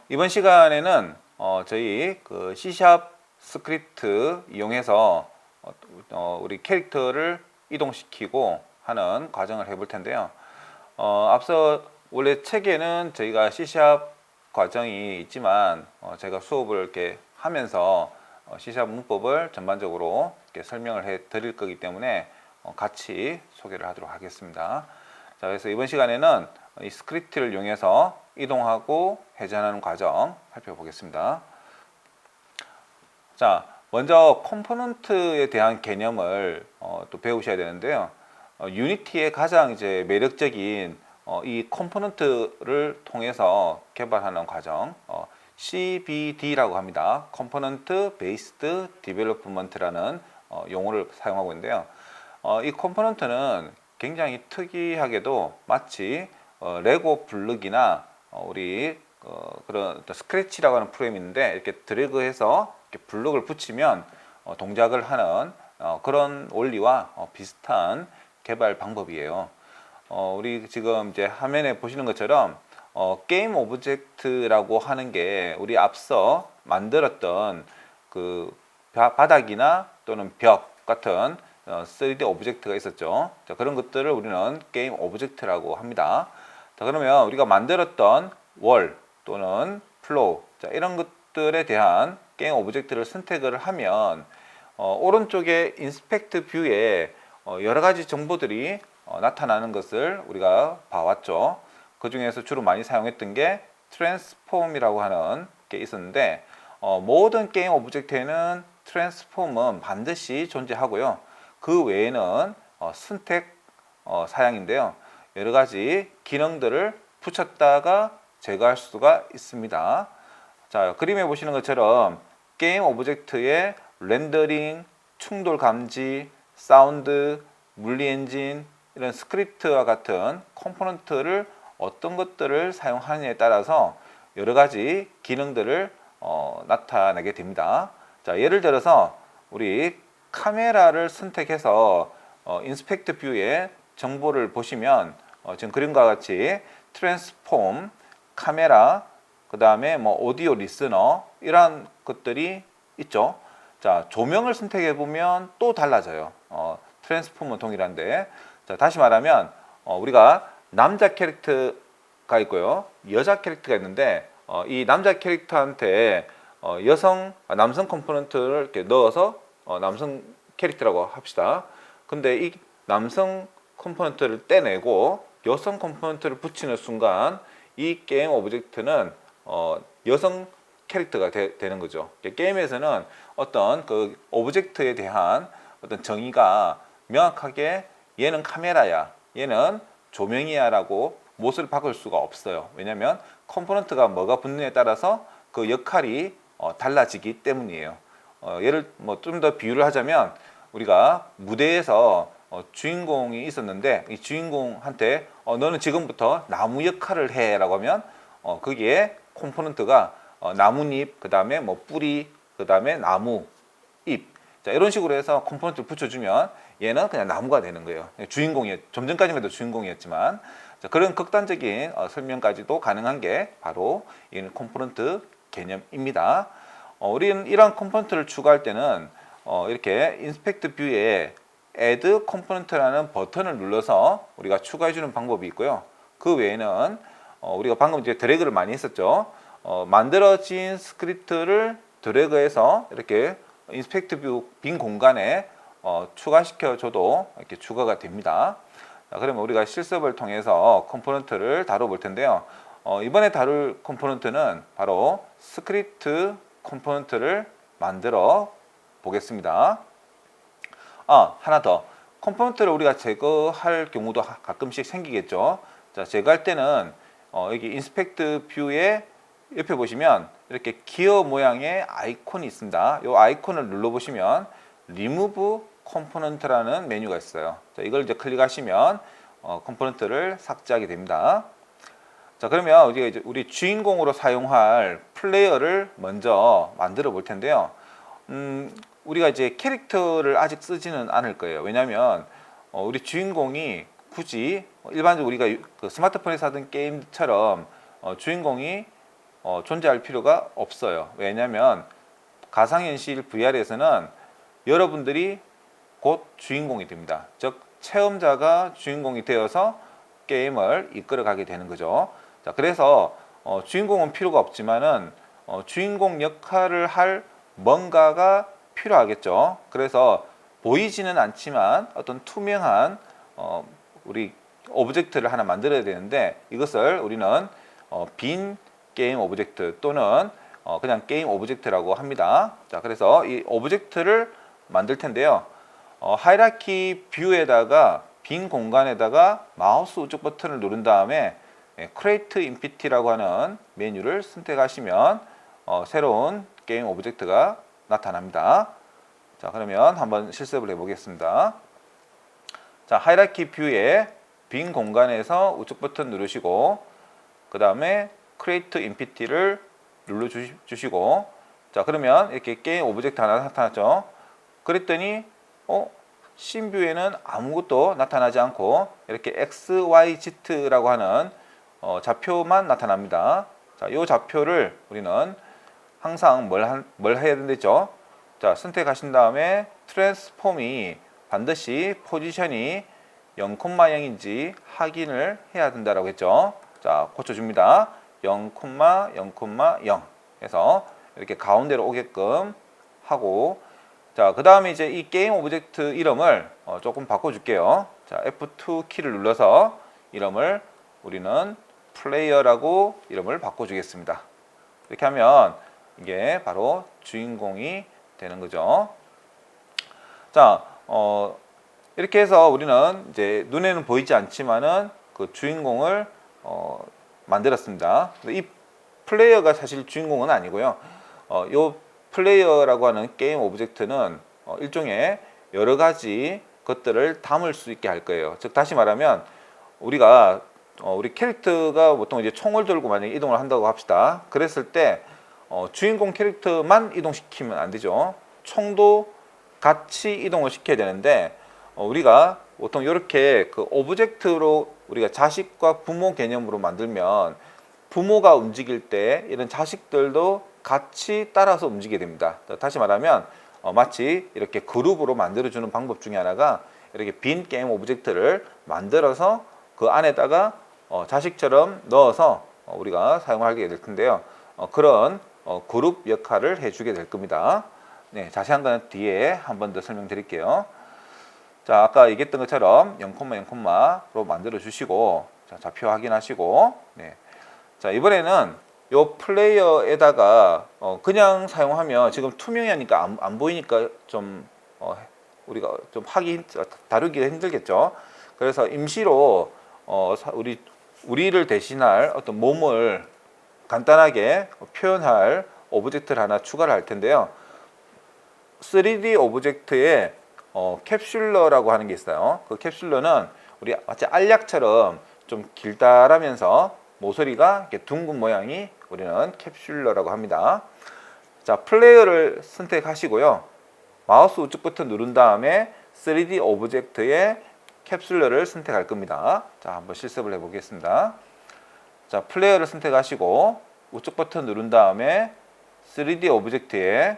이번 시간에는 저희 그 C# 스크립트 이용해서 우리 캐릭터를 이동시키고 하는 과정을 해볼 텐데요. 앞서 원래 책에는 저희가 C# 과정이 있지만 제가 수업을 이렇게 하면서 C# 문법을 전반적으로 이렇게 설명을 해 드릴 거기 때문에 같이 소개를 하도록 하겠습니다. 자, 그래서 이번 시간에는 이 스크립트를 이용해서 이동하고 해제하는 과정 살펴보겠습니다. 자, 먼저 컴포넌트에 대한 개념을 또 배우셔야 되는데요. 유니티의 가장 이제 매력적인 이 컴포넌트를 통해서 개발하는 과정, CBD라고 합니다. Component Based Development라는 용어를 사용하고 있는데요. 이 컴포넌트는 굉장히 특이하게도 마치 레고 블록이나 우리 그런 스크래치라고 하는 프로그램이 있는데 이렇게 드래그해서 이렇게 블록을 붙이면 동작을 하는 그런 원리와 비슷한 개발 방법이에요. 우리 지금 이제 화면에 보시는 것처럼 게임 오브젝트라고 하는 게 우리 앞서 만들었던 그 바닥이나 또는 벽 같은 3D 오브젝트가 있었죠. 자, 그런 것들을 우리는 게임 오브젝트라고 합니다. 자, 그러면 우리가 만들었던 월 또는 플로우, 자, 이런 것들에 대한 게임 오브젝트를 선택을 하면 오른쪽에 인스펙트 뷰에 여러 가지 정보들이 나타나는 것을 우리가 봐왔죠. 그 중에서 주로 많이 사용했던 게 트랜스폼이라고 하는 게 있었는데 모든 게임 오브젝트에는 트랜스폼은 반드시 존재하고요. 그 외에는 선택 사양인데요. 여러 가지 기능들을 붙였다가 제거할 수가 있습니다. 자, 그림에 보시는 것처럼 게임 오브젝트의 렌더링, 충돌 감지, 사운드, 물리 엔진, 이런 스크립트와 같은 컴포넌트를 어떤 것들을 사용하느냐에 따라서 여러 가지 기능들을 나타내게 됩니다. 자, 예를 들어서 우리 카메라를 선택해서 인스펙트 뷰에 정보를 보시면 지금 그림과 같이 트랜스폼, 카메라, 그 다음에 뭐 오디오 리스너 이런 것들이 있죠. 자, 조명을 선택해 보면 또 달라져요. 트랜스폼은 동일한데, 자, 다시 말하면 우리가 남자 캐릭터가 있고요, 여자 캐릭터가 있는데 이 남자 캐릭터한테 남성 컴포넌트를 이렇게 넣어서 남성 캐릭터라고 합시다. 근데 이 남성 컴포넌트를 떼내고 여성 컴포넌트를 붙이는 순간 이 게임 오브젝트는 여성 캐릭터가 되는 거죠. 게임에서는 어떤 그 오브젝트에 대한 어떤 정의가 명확하게 얘는 카메라야, 얘는 조명이야 라고 못을 박을 수가 없어요. 왜냐하면 컴포넌트가 뭐가 붙느냐에 따라서 그 역할이 달라지기 때문이에요. 예를 뭐 좀 더 비유를 하자면 우리가 무대에서 주인공이 있었는데 이 주인공한테 너는 지금부터 나무 역할을 해 라고 하면 거기에 컴포넌트가 나뭇잎, 그 다음에 뭐 뿌리, 그 다음에 나무 잎, 자, 이런 식으로 해서 컴포넌트를 붙여주면 얘는 그냥 나무가 되는 거예요. 좀 전까지만 해도 주인공이었지만, 자, 그런 극단적인 설명까지도 가능한 게 바로 이 컴포넌트 개념입니다. 우리는 이러한 컴포넌트를 추가할 때는 이렇게 인스펙트 뷰에 Add Component라는 버튼을 눌러서 우리가 추가해주는 방법이 있고요. 그 외에는 우리가 방금 이제 드래그를 많이 했었죠. 만들어진 스크립트를 드래그해서 이렇게 인스펙트 뷰 빈 공간에 추가시켜줘도 이렇게 추가가 됩니다. 자, 그러면 우리가 실습을 통해서 컴포넌트를 다뤄볼 텐데요. 이번에 다룰 컴포넌트는 바로 스크립트 컴포넌트를 만들어 보겠습니다. 하나 더. 컴포넌트를 우리가 제거할 경우도 가끔씩 생기겠죠. 자, 제거할 때는 여기 인스펙트 뷰에 옆에 보시면 이렇게 기어 모양의 아이콘이 있습니다. 이 아이콘을 눌러보시면 Remove Component라는 메뉴가 있어요. 자, 이걸 이제 클릭하시면 컴포넌트를 삭제하게 됩니다. 자, 그러면 이제 우리 주인공으로 사용할 플레이어를 먼저 만들어 볼 텐데요. 우리가 이제 캐릭터를 아직 쓰지는 않을 거예요. 왜냐하면 우리 주인공이 굳이 일반적으로 우리가 그 스마트폰에서 하던 게임처럼 주인공이 존재할 필요가 없어요. 왜냐하면 가상현실 VR에서는 여러분들이 곧 주인공이 됩니다. 즉 체험자가 주인공이 되어서 게임을 이끌어가게 되는 거죠. 자, 그래서 주인공은 필요가 없지만은 주인공 역할을 할 뭔가가 필요하겠죠. 그래서 보이지는 않지만 어떤 투명한 우리 오브젝트를 하나 만들어야 되는데 이것을 우리는 빈 게임 오브젝트 또는 그냥 게임 오브젝트라고 합니다. 자, 그래서 이 오브젝트를 만들 텐데요. 하이라키 뷰에다가 빈 공간에다가 마우스 우측 버튼을 누른 다음에 Create Empty라고 하는 메뉴를 선택하시면 새로운 게임 오브젝트가 나타납니다. 자, 그러면 한번 실습을 해보겠습니다. 자, 하이라키 뷰에 빈 공간에서 우측 버튼 누르시고 그 다음에 Create Empty를 눌러 주시고 자, 그러면 이렇게 게임 오브젝트 하나 나타났죠. 그랬더니 신뷰에는 아무것도 나타나지 않고 이렇게 XYZ라고 하는 좌표만 나타납니다. 자, 이 좌표를 우리는 항상 뭘 해야 된다죠? 자, 선택하신 다음에 트랜스폼이 반드시 포지션이 0,0인지 확인을 해야 된다라고 했죠. 자, 고쳐줍니다. 0,0,0 해서 이렇게 가운데로 오게끔 하고 자, 그 다음에 이제 이 게임 오브젝트 이름을 조금 바꿔줄게요. 자, F2 키를 눌러서 이름을 우리는 플레이어라고 이름을 바꿔주겠습니다. 이렇게 하면 이게 바로 주인공이 되는 거죠. 자, 이렇게 해서 우리는 이제 눈에는 보이지 않지만은 그 주인공을 만들었습니다. 이 플레이어가 사실 주인공은 아니고요. 요 플레이어라고 하는 게임 오브젝트는 일종의 여러 가지 것들을 담을 수 있게 할 거예요. 즉 다시 말하면 우리가 우리 캐릭터가 보통 이제 총을 들고 만약에 이동을 한다고 합시다. 그랬을 때 주인공 캐릭터만 이동시키면 안 되죠. 총도 같이 이동을 시켜야 되는데 우리가 보통 이렇게 그 오브젝트로 우리가 자식과 부모 개념으로 만들면 부모가 움직일 때 이런 자식들도 같이 따라서 움직이게 됩니다. 다시 말하면 마치 이렇게 그룹으로 만들어주는 방법 중에 하나가 이렇게 빈 게임 오브젝트를 만들어서 그 안에다가 자식처럼 넣어서 우리가 사용하게 될 텐데요. 그런 그룹 역할을 해주게 될 겁니다. 네, 자세한 건 뒤에 한 번 더 설명드릴게요. 자, 아까 얘기했던 것처럼 0,0로 만들어 주시고 자, 좌표 확인하시고 네. 자, 이번에는 요 플레이어에다가 그냥 사용하면 지금 투명이 하니까 안 보이니까 좀 우리가 좀 다루기가 힘들겠죠. 그래서 임시로 우리를 대신할 어떤 몸을 간단하게 표현할 오브젝트를 하나 추가를 할 텐데요. 3D 오브젝트에 캡슐러라고 하는 게 있어요. 그 캡슐러는 우리 마치 알약처럼 좀 길다라면서 모서리가 이렇게 둥근 모양이 우리는 캡슐러라고 합니다. 자, 플레이어를 선택하시고요. 마우스 우측 버튼 누른 다음에 3D 오브젝트의 캡슐러를 선택할 겁니다. 자, 한번 실습을 해보겠습니다. 자, 플레이어를 선택하시고 우측 버튼 누른 다음에 3D 오브젝트의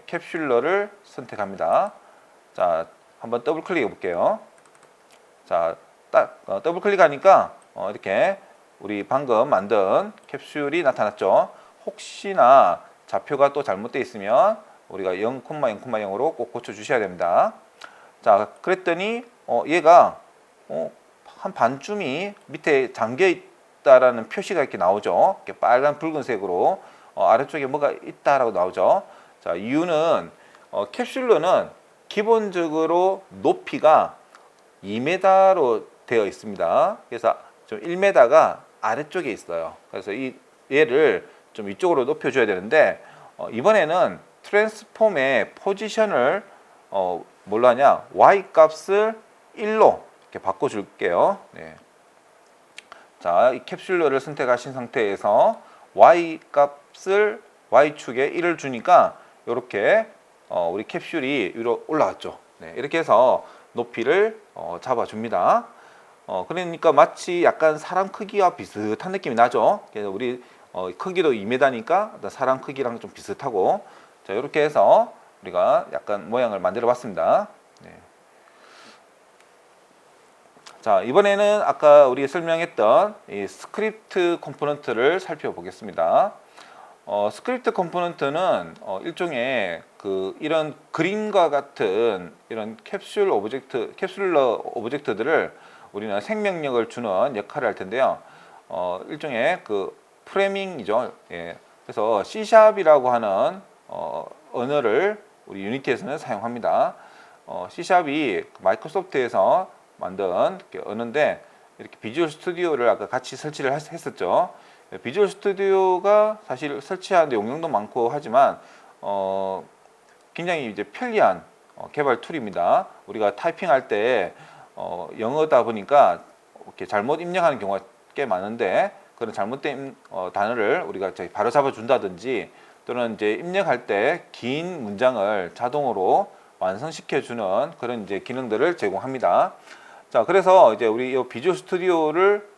캡슐러를 선택합니다. 자, 한번 더블 클릭해 볼게요. 자, 더블 클릭하니까 이렇게 우리 방금 만든 캡슐이 나타났죠. 혹시나 좌표가 또 잘못되어 있으면 우리가 0,0,0으로 꼭 고쳐 주셔야 됩니다. 자, 그랬더니 얘가 한 반쯤이 밑에 잠겨 있다라는 표시가 이렇게 나오죠. 이렇게 빨간 붉은색으로 아래쪽에 뭐가 있다라고 나오죠. 자, 이유는 캡슐러는 기본적으로 높이가 2m로 되어 있습니다. 그래서 좀 1m가 아래쪽에 있어요. 그래서 얘를 좀 위쪽으로 높여줘야 되는데 이번에는 트랜스폼의 포지션을 뭘로 하냐? Y 값을 1로 이렇게 바꿔줄게요. 네. 자, 이 캡슐러를 선택하신 상태에서 Y 값을 Y축에 1을 주니까 이렇게 우리 캡슐이 위로 올라왔죠. 네, 이렇게 해서 높이를 잡아줍니다. 그러니까 마치 약간 사람 크기와 비슷한 느낌이 나죠. 그래서 우리 크기도 2m니까 사람 크기랑 좀 비슷하고, 자, 이렇게 해서 우리가 약간 모양을 만들어 봤습니다. 네. 자, 이번에는 아까 우리 설명했던 이 스크립트 컴포넌트를 살펴보겠습니다. 스크립트 컴포넌트는 일종의 이런 그림과 같은 이런 캡슐러 오브젝트들을 우리는 생명력을 주는 역할을 할 텐데요. 일종의 프레밍이죠. 예. 그래서 C샵이라고 하는 언어를 우리 유니티에서는 사용합니다. C샵이 마이크로소프트에서 만든 언어인데, 이렇게 비주얼 스튜디오를 아까 같이 설치를 했었죠. 비주얼 스튜디오가 사실 설치하는데 용량도 많고 하지만 굉장히 이제 편리한 개발 툴입니다. 우리가 타이핑할 때 영어다 보니까 이렇게 잘못 입력하는 경우가 꽤 많은데, 그런 잘못된 단어를 우리가 바로 잡아준다든지, 또는 이제 입력할 때 긴 문장을 자동으로 완성시켜주는 그런 이제 기능들을 제공합니다. 자, 그래서 이제 우리 이 비주얼 스튜디오를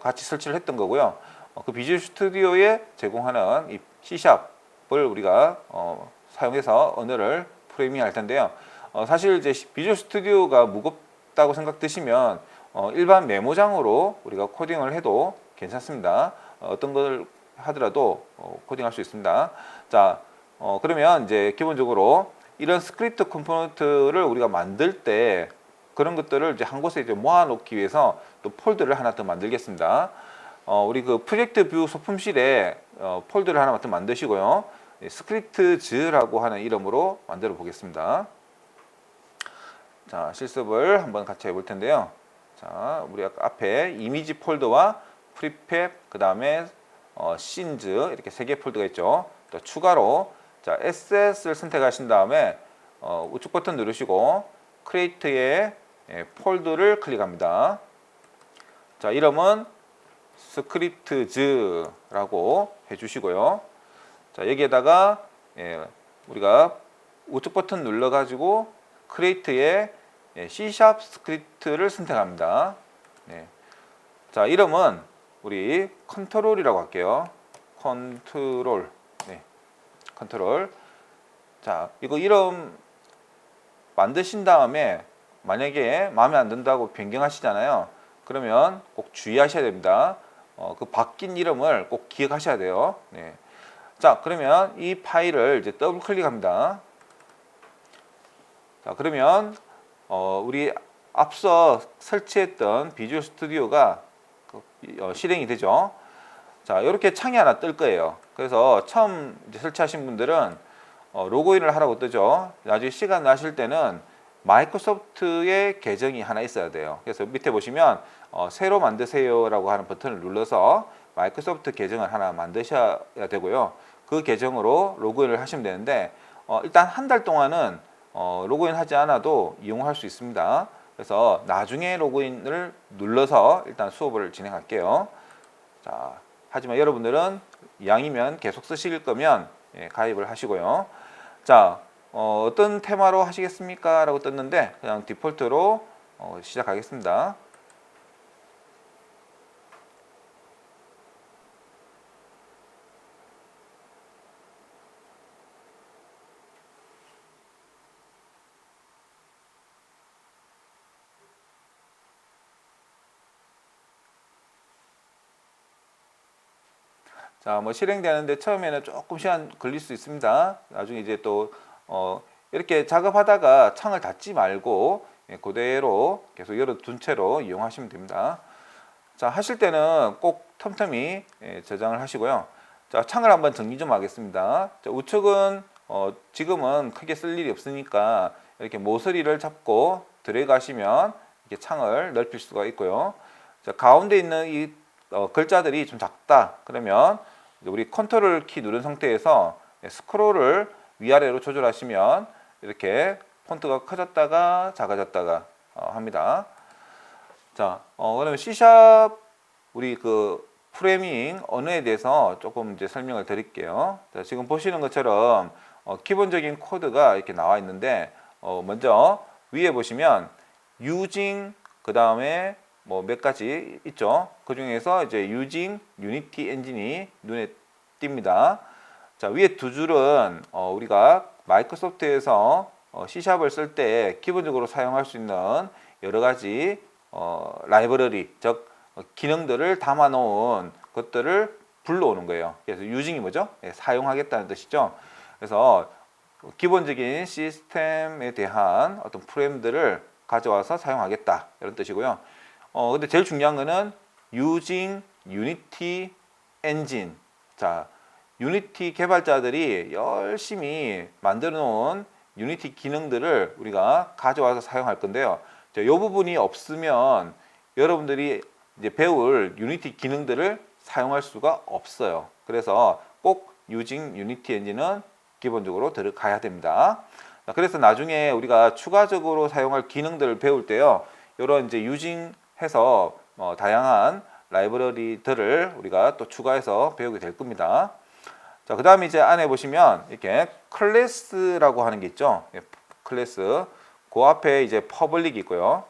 같이 설치를 했던 거고요. 그 비주얼 스튜디오에 제공하는 이 C샵을 우리가 사용해서 언어를 프레이밍할 텐데요. 사실 이제 비주얼 스튜디오가 무겁다고 생각되시면 일반 메모장으로 우리가 코딩을 해도 괜찮습니다. 어떤 걸 하더라도 코딩할 수 있습니다. 자, 그러면 이제 기본적으로 이런 스크립트 컴포넌트를 우리가 만들 때 그런 것들을 이제 한 곳에 이제 모아놓기 위해서 또 폴더를 하나 더 만들겠습니다. 우리 프로젝트 뷰 소품실에 폴더를 하나 더 만드시고요. 스크립트즈라고 하는 이름으로 만들어 보겠습니다. 자, 실습을 한번 같이 해볼 텐데요. 자, 우리 아까 앞에 이미지 폴더와 프리팹, 그 다음에 씬즈 이렇게 세 개 폴더가 있죠. 또 추가로 자, SS를 선택하신 다음에 우측 버튼 누르시고 크리에이트의 폴더를 클릭합니다. 자, 이름은 스크립트즈라고 해주시고요. 자, 여기에다가 우리가 우측 버튼 눌러가지고 크리에이트의 C# 스크립트를 선택합니다. 네. 자, 이름은 우리 컨트롤이라고 할게요. 컨트롤. 네. 컨트롤. 자, 이거 이름 만드신 다음에 만약에 마음에 안 든다고 변경하시잖아요. 그러면 꼭 주의하셔야 됩니다. 그 바뀐 이름을 꼭 기억하셔야 돼요. 네. 자, 그러면 이 파일을 이제 더블 클릭합니다. 자, 그러면 우리 앞서 설치했던 비주얼 스튜디오가 실행이 되죠. 자, 이렇게 창이 하나 뜰 거예요. 그래서 처음 이제 설치하신 분들은 로그인을 하라고 뜨죠. 나중에 시간 나실 때는 마이크로소프트의 계정이 하나 있어야 돼요. 그래서 밑에 보시면 새로 만드세요라고 하는 버튼을 눌러서 마이크로소프트 계정을 하나 만드셔야 되고요. 그 계정으로 로그인을 하시면 되는데 일단 한 달 동안은 로그인 하지 않아도 이용할 수 있습니다. 그래서 나중에 로그인을 눌러서 일단 수업을 진행할게요. 자, 하지만 여러분들은 이왕이면 계속 쓰실 거면 가입을 하시고요. 자, 어떤 테마로 하시겠습니까? 라고 떴는데 그냥 디폴트로 시작하겠습니다. 자, 뭐 실행되는데 처음에는 조금 시간 걸릴 수 있습니다. 나중에 이제 또 이렇게 작업하다가 창을 닫지 말고 그대로 계속 열어둔 채로 이용하시면 됩니다. 자, 하실 때는 꼭 틈틈이 저장을 하시고요. 자, 창을 한번 정리 좀 하겠습니다. 자, 우측은 지금은 크게 쓸 일이 없으니까 이렇게 모서리를 잡고 드래그 하시면 이렇게 창을 넓힐 수가 있고요. 자, 가운데 있는 이 글자들이 좀 작다 그러면 우리 컨트롤 키 누른 상태에서 스크롤을 위아래로 조절하시면 이렇게 폰트가 커졌다가 작아졌다가 합니다. 자, 그러면 C샵 우리 프레밍 언어에 대해서 조금 이제 설명을 드릴게요. 자, 지금 보시는 것처럼 기본적인 코드가 이렇게 나와 있는데 먼저 위에 보시면 using 그 다음에 뭐 몇 가지 있죠. 그 중에서 이제 using 유니티 엔진이 눈에 띕니다. 자, 위에 두 줄은 우리가 마이크로소프트에서 C샵을 쓸 때 기본적으로 사용할 수 있는 여러 가지 라이브러리, 즉 기능들을 담아 놓은 것들을 불러오는 거예요. 그래서 using이 뭐죠? 네, 사용하겠다는 뜻이죠. 그래서 기본적인 시스템에 대한 어떤 프레임들을 가져와서 사용하겠다 이런 뜻이고요. 근데 제일 중요한 거는 using Unity engine. 자, 유니티 개발자들이 열심히 만들어 놓은 유니티 기능들을 우리가 가져와서 사용할 건데요. 이 부분이 없으면 여러분들이 이제 배울 유니티 기능들을 사용할 수가 없어요. 그래서 꼭 using Unity 엔진은 기본적으로 들어가야 됩니다. 그래서 나중에 우리가 추가적으로 사용할 기능들을 배울 때요, 이런 이제 using 해서 다양한 라이브러리들을 우리가 또 추가해서 배우게 될 겁니다. 자, 그 다음에 이제 안에 보시면 이렇게 클래스라고 하는 게 있죠. 클래스. 그 앞에 이제 퍼블릭이 있고요.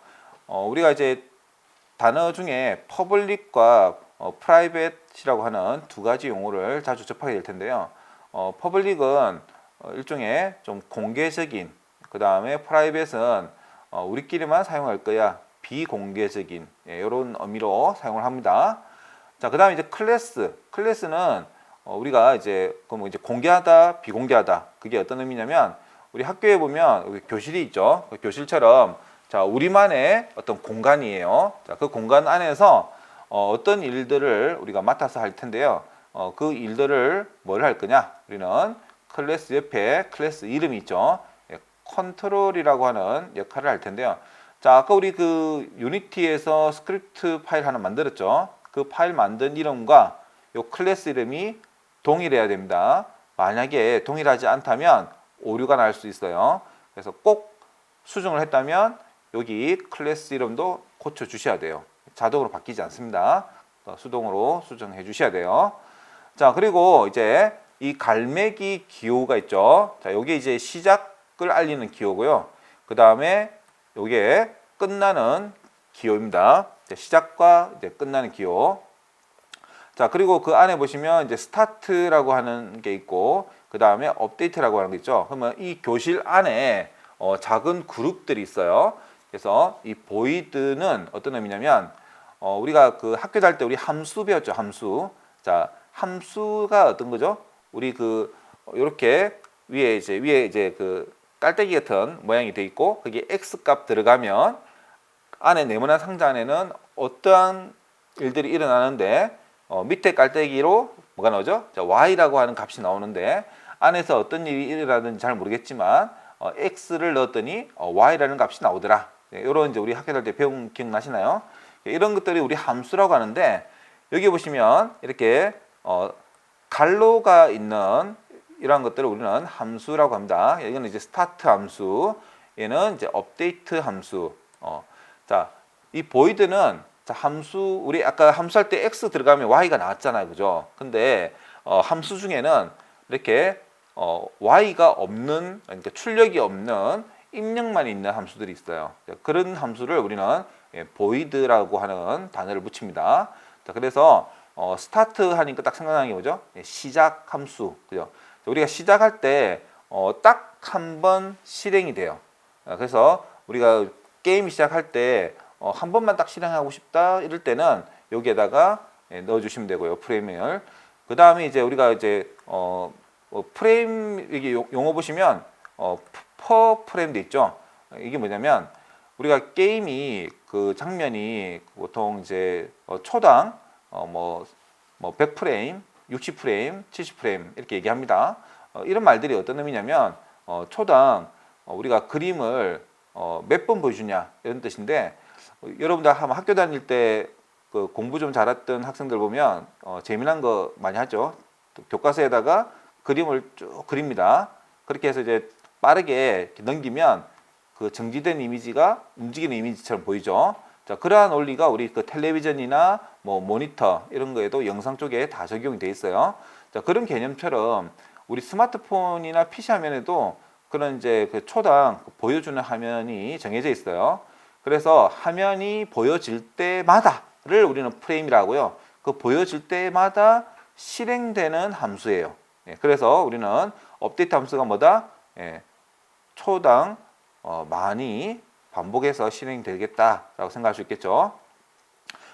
우리가 이제 단어 중에 퍼블릭과 프라이빗이라고 하는 두 가지 용어를 자주 접하게 될 텐데요. 퍼블릭은 일종의 좀 공개적인, 그 다음에 프라이빗은 우리끼리만 사용할 거야. 비공개적인 이런 의미로 사용을 합니다. 자, 그 다음에 이제 클래스는 우리가 이제 공개하다, 비공개하다. 그게 어떤 의미냐면 우리 학교에 보면 여기 교실이 있죠. 그 교실처럼 자, 우리만의 어떤 공간이에요. 자, 그 공간 안에서 어떤 일들을 우리가 맡아서 할 텐데요. 그 일들을 뭘 할 거냐? 우리는 클래스 옆에 클래스 이름이 있죠. 컨트롤이라고 하는 역할을 할 텐데요. 자, 아까 우리 그 유니티에서 스크립트 파일 하나 만들었죠. 그 파일 만든 이름과 요 클래스 이름이 동일해야 됩니다. 만약에 동일하지 않다면 오류가 날 수 있어요. 그래서 꼭 수정을 했다면 여기 클래스 이름도 고쳐 주셔야 돼요. 자동으로 바뀌지 않습니다. 수동으로 수정해 주셔야 돼요. 자, 그리고 이제 이 갈매기 기호가 있죠. 자, 요게 이제 시작을 알리는 기호고요. 그 다음에 요게 끝나는 기호입니다. 시작과 이제 끝나는 기호. 자, 그리고 그 안에 보시면 이제 스타트라고 하는 게 있고, 그 다음에 업데이트라고 하는 게 있죠. 그러면 이 교실 안에 작은 그룹들이 있어요. 그래서 이 보이드는 어떤 의미냐면 우리가 그 학교 다닐 때 우리 함수 배웠죠. 함수. 자, 함수가 어떤 거죠? 우리 그 이렇게 위에 이제 그 깔때기 같은 모양이 돼 있고, 거기에 x 값 들어가면 안에 네모난 상자 안에는 어떠한 일들이 일어나는데 밑에 깔때기로 뭐가 나오죠? 자, y라고 하는 값이 나오는데 안에서 어떤 일이 일어나는지 잘 모르겠지만 x를 넣었더니 y라는 값이 나오더라. 이런 이제 우리 학교 다닐 때 배운 기억나시나요? 이런 것들이 우리 함수라고 하는데, 여기 보시면 이렇게 갈로가 있는 이러한 것들을 우리는 함수라고 합니다. 이거는 이제 스타트 함수, 얘는 이제 업데이트 함수. 자, 이 보이드는 함수, 우리 아까 함수할 때 x 들어가면 y가 나왔잖아요, 그죠? 근데 함수 중에는 이렇게 y가 없는, 그러니까 출력이 없는 입력만 있는 함수들이 있어요. 그런 함수를 우리는 void라고 하는 단어를 붙입니다. 자, 그래서 스타트 하니까 딱 생각나는 게 뭐죠? 시작 함수, 그죠? 우리가 시작할 때 딱 한 번 실행이 돼요. 그래서 우리가 게임 시작할 때 한 번만 딱 실행하고 싶다 이럴 때는 여기에다가 넣어주시면 되고요, 프레임을. 그 다음에 이제 우리가 이제 프레임 여기 용어 보시면 per 프레임 돼 있죠. 이게 뭐냐면 우리가 게임이 그 장면이 보통 이제 초당 뭐 100프레임, 60프레임, 70프레임 이렇게 얘기합니다. 이런 말들이 어떤 의미냐면 초당 우리가 그림을 몇 번 보여주냐 이런 뜻인데, 여러분들 한번 학교 다닐 때 그 공부 좀 잘했던 학생들 보면 재미난 거 많이 하죠. 교과서에다가 그림을 쭉 그립니다. 그렇게 해서 이제 빠르게 넘기면 그 정지된 이미지가 움직이는 이미지처럼 보이죠. 자, 그러한 원리가 우리 그 텔레비전이나 뭐 모니터 이런 거에도 영상 쪽에 다 적용이 돼 있어요. 자, 그런 개념처럼 우리 스마트폰이나 PC 화면에도 그런 이제 그 초당 보여주는 화면이 정해져 있어요. 그래서 화면이 보여질 때마다를 우리는 프레임이라고요. 그 보여질 때마다 실행되는 함수예요. 예, 그래서 우리는 업데이트 함수가 뭐다? 예, 초당 많이 반복해서 실행되겠다라고 생각할 수 있겠죠.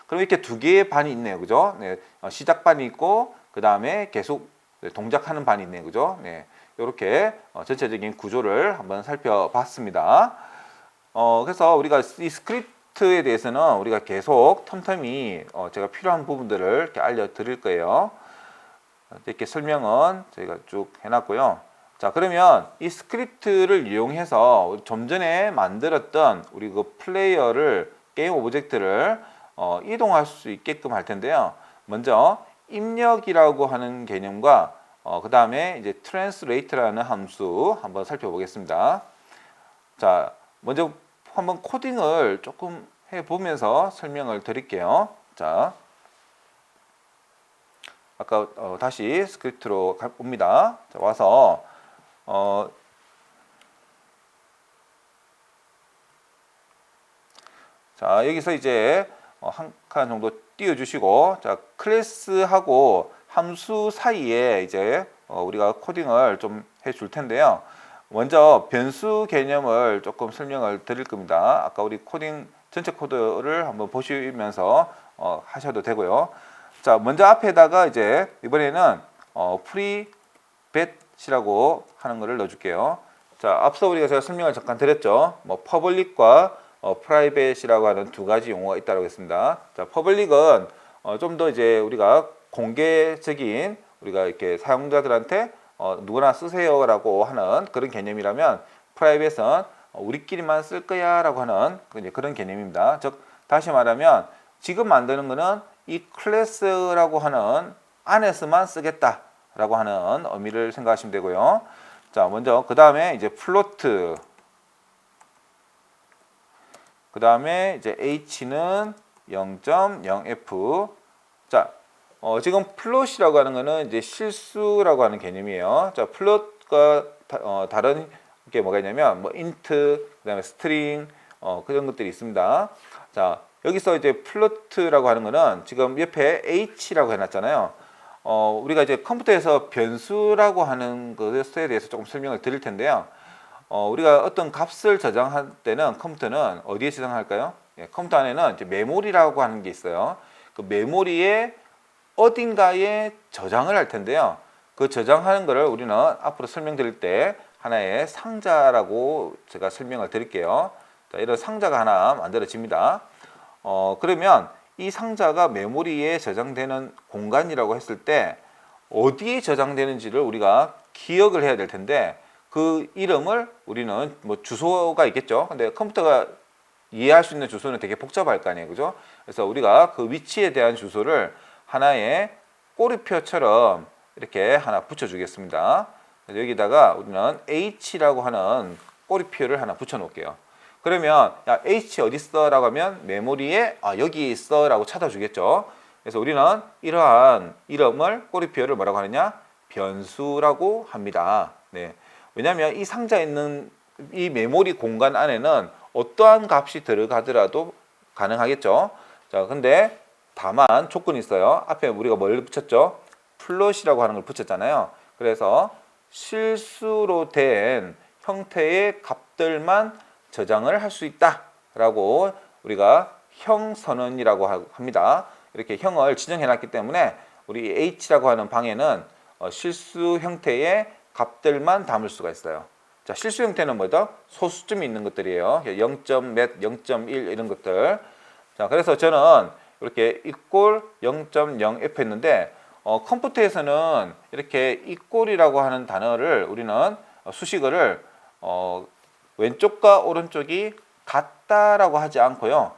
그럼 이렇게 두 개의 반이 있네요, 그죠? 네, 시작 반이 있고 그 다음에 계속 동작하는 반이 있네요, 그죠? 네, 이렇게 전체적인 구조를 한번 살펴봤습니다. 그래서 우리가 이 스크립트에 대해서는 우리가 계속 텀텀이 제가 필요한 부분들을 이렇게 알려드릴 거예요. 이렇게 설명은 저희가 쭉 해놨고요. 자, 그러면 이 스크립트를 이용해서 좀 전에 만들었던 우리 그 플레이어를 게임 오브젝트를 이동할 수 있게끔 할 텐데요. 먼저 입력이라고 하는 개념과 그 다음에 이제 translate라는 함수 한번 살펴보겠습니다. 자, 먼저 한번 코딩을 조금 해보면서 설명을 드릴게요. 자, 아까 다시 스크립트로 옵니다. 자, 와서 자, 여기서 이제 한 칸 정도 띄워주시고, 자, 클래스하고 함수 사이에 이제 우리가 코딩을 좀 해줄 텐데요. 먼저 변수 개념을 조금 설명을 드릴 겁니다. 아까 우리 코딩 전체 코드를 한번 보시면서 하셔도 되고요. 자, 먼저 앞에다가 이제 이번에는 프리벳이라고 하는 거를 넣어줄게요. 자, 앞서 우리가 제가 설명을 잠깐 드렸죠. 뭐 퍼블릭과 프라이빗이라고 하는 두 가지 용어가 있다고 했습니다. 자, 퍼블릭은 좀 더 이제 우리가 공개적인 우리가 이렇게 사용자들한테 누구나 쓰세요라고 하는 그런 개념이라면 프라이빗은 우리끼리만 쓸 거야라고 하는 그런 개념입니다. 즉 다시 말하면 지금 만드는 거는 이 클래스라고 하는 안에서만 쓰겠다라고 하는 의미를 생각하시면 되고요. 자, 먼저 그 다음에 이제 플로트, 그 다음에 이제 h는 0.0f. 자, 지금 플롯이라고 하는 거는 이제 실수라고 하는 개념이에요. 자, 플롯과 다른 게 뭐가 있냐면 뭐 int, 그다음에 string 그런 것들이 있습니다. 자, 여기서 이제 플로트라고 하는 거는 지금 옆에 h라고 해놨잖아요. 우리가 이제 컴퓨터에서 변수라고 하는 것에 대해서 조금 설명을 드릴 텐데요. 우리가 어떤 값을 저장할 때는 컴퓨터는 어디에 저장할까요? 예, 컴퓨터 안에는 이제 메모리라고 하는 게 있어요. 그 메모리에 어딘가에 저장을 할 텐데요. 그 저장하는 거를 우리는 앞으로 설명드릴 때 하나의 상자라고 제가 설명을 드릴게요. 자, 이런 상자가 하나 만들어집니다. 그러면 이 상자가 메모리에 저장되는 공간이라고 했을 때 어디에 저장되는지를 우리가 기억을 해야 될 텐데 그 이름을 우리는 뭐 주소가 있겠죠. 근데 컴퓨터가 이해할 수 있는 주소는 되게 복잡할 거 아니에요. 그죠? 그래서 우리가 그 위치에 대한 주소를 하나의 꼬리표처럼 이렇게 하나 붙여주겠습니다. 여기다가 우리는 H라고 하는 꼬리표를 하나 붙여 놓을게요. 그러면 야, H 어디 있어? 라고 하면 메모리에 여기 있어 라고 찾아주겠죠. 그래서 우리는 이러한 이름을 꼬리표를 뭐라고 하느냐? 변수라고 합니다. 네. 왜냐하면 이 상자에 있는 이 메모리 공간 안에는 어떠한 값이 들어가더라도 가능하겠죠. 자, 근데 다만 조건이 있어요. 앞에 우리가 뭘 붙였죠? 플롯이라고 하는 걸 붙였잖아요. 그래서 실수로 된 형태의 값들만 저장을 할 수 있다라고 우리가 형 선언이라고 합니다. 이렇게 형을 지정해 놨기 때문에 우리 h라고 하는 방에는 실수 형태의 값들만 담을 수가 있어요. 자, 실수 형태는 뭐죠? 소수점이 있는 것들이에요. 0.몇, 0.1 이런 것들. 자, 그래서 저는 이렇게 equal 0.0f 했는데 컴퓨터에서는 이렇게 equal이라고 하는 단어를 우리는 수식어를 왼쪽과 오른쪽이 같다라고 하지 않고요.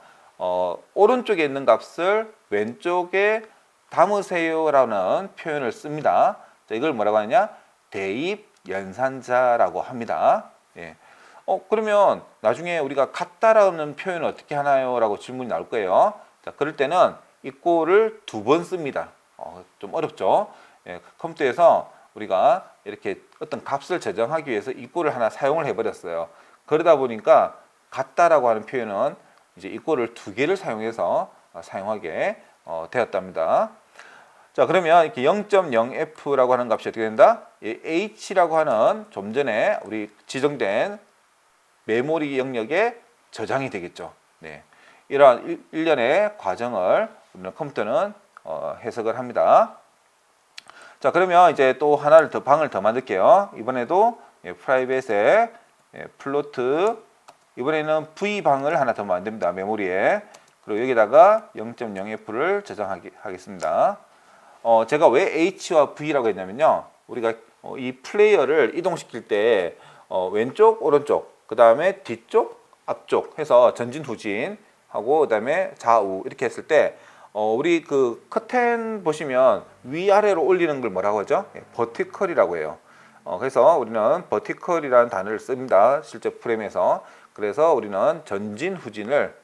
오른쪽에 있는 값을 왼쪽에 담으세요라는 표현을 씁니다. 자, 이걸 뭐라고 하느냐? 대입 연산자라고 합니다. 예. 그러면 나중에 우리가 같다라는 표현을 어떻게 하나요? 라고 질문이 나올 거예요. 자, 그럴 때는 equal을 두 번 씁니다. 좀 어렵죠? 예, 컴퓨터에서 우리가 이렇게 어떤 값을 저장하기 위해서 이꼴을 하나 사용을 해버렸어요. 그러다 보니까 같다라고 하는 표현은 이제 이꼴을 두 개를 사용해서 사용하게 되었답니다. 자, 그러면 이렇게 0.0f라고 하는 값이 어떻게 된다? 이 h라고 하는 좀 전에 우리 지정된 메모리 영역에 저장이 되겠죠. 네. 이러한 일련의 과정을 우리는 컴퓨터는 해석을 합니다. 자, 그러면 이제 또 하나를 더 방을 더 만들게요. 이번에도 프라이빗에 플로트, 이번에는 v방을 하나 더 만듭니다. 메모리에. 그리고 여기다가 0.0f를 저장하겠습니다. 제가 왜 h와 v라고 했냐면요. 우리가 이 플레이어를 이동시킬 때 왼쪽, 오른쪽, 그 다음에 뒤쪽, 앞쪽 해서 전진, 후진 하고 그 다음에 좌우 이렇게 했을 때 우리 그 커튼 보시면 위아래로 올리는 걸 뭐라고 하죠? 버티컬이라고 해요. 그래서 우리는 버티컬이라는 단어를 씁니다. 실제 프레임에서. 그래서 우리는 전진, 후진을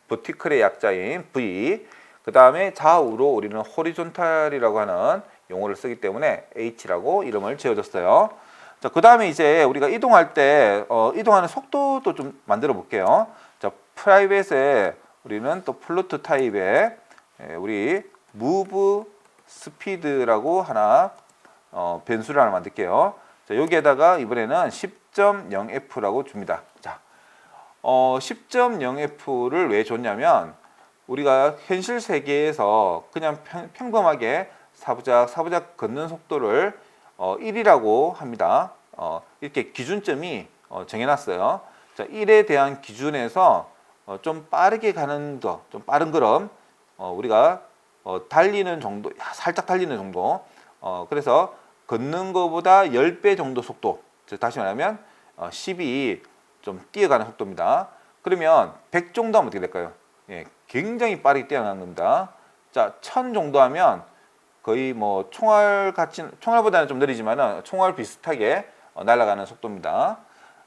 버티컬의 약자인 V, 그 다음에 좌우로 우리는 호리존탈이라고 하는 용어를 쓰기 때문에 H라고 이름을 지어줬어요. 자, 그 다음에 이제 우리가 이동할 때 이동하는 속도도 좀 만들어 볼게요. 자, 프라이빗에 우리는 또 플로트 타입에 우리 move speed라고 하나 변수를 하나 만들게요. 자, 여기에다가 이번에는 10.0f라고 줍니다. 자, 10.0f를 왜 줬냐면 우리가 현실 세계에서 그냥 평범하게 사부작 걷는 속도를 1이라고 합니다. 이렇게 기준점이 정해놨어요. 자, 1에 대한 기준에서 좀 빠르게 가는 거, 좀 빠른 걸음, 우리가 달리는 정도, 살짝 달리는 정도, 그래서 걷는 것보다 10배 정도 속도, 즉 다시 말하면 10이 좀 뛰어가는 속도입니다. 그러면 100 정도 하면 어떻게 될까요? 예, 굉장히 빠르게 뛰어나는 겁니다. 자, 1000 정도 하면 거의 뭐 총알보다는 좀 느리지만은 총알 비슷하게 날아가는 속도입니다.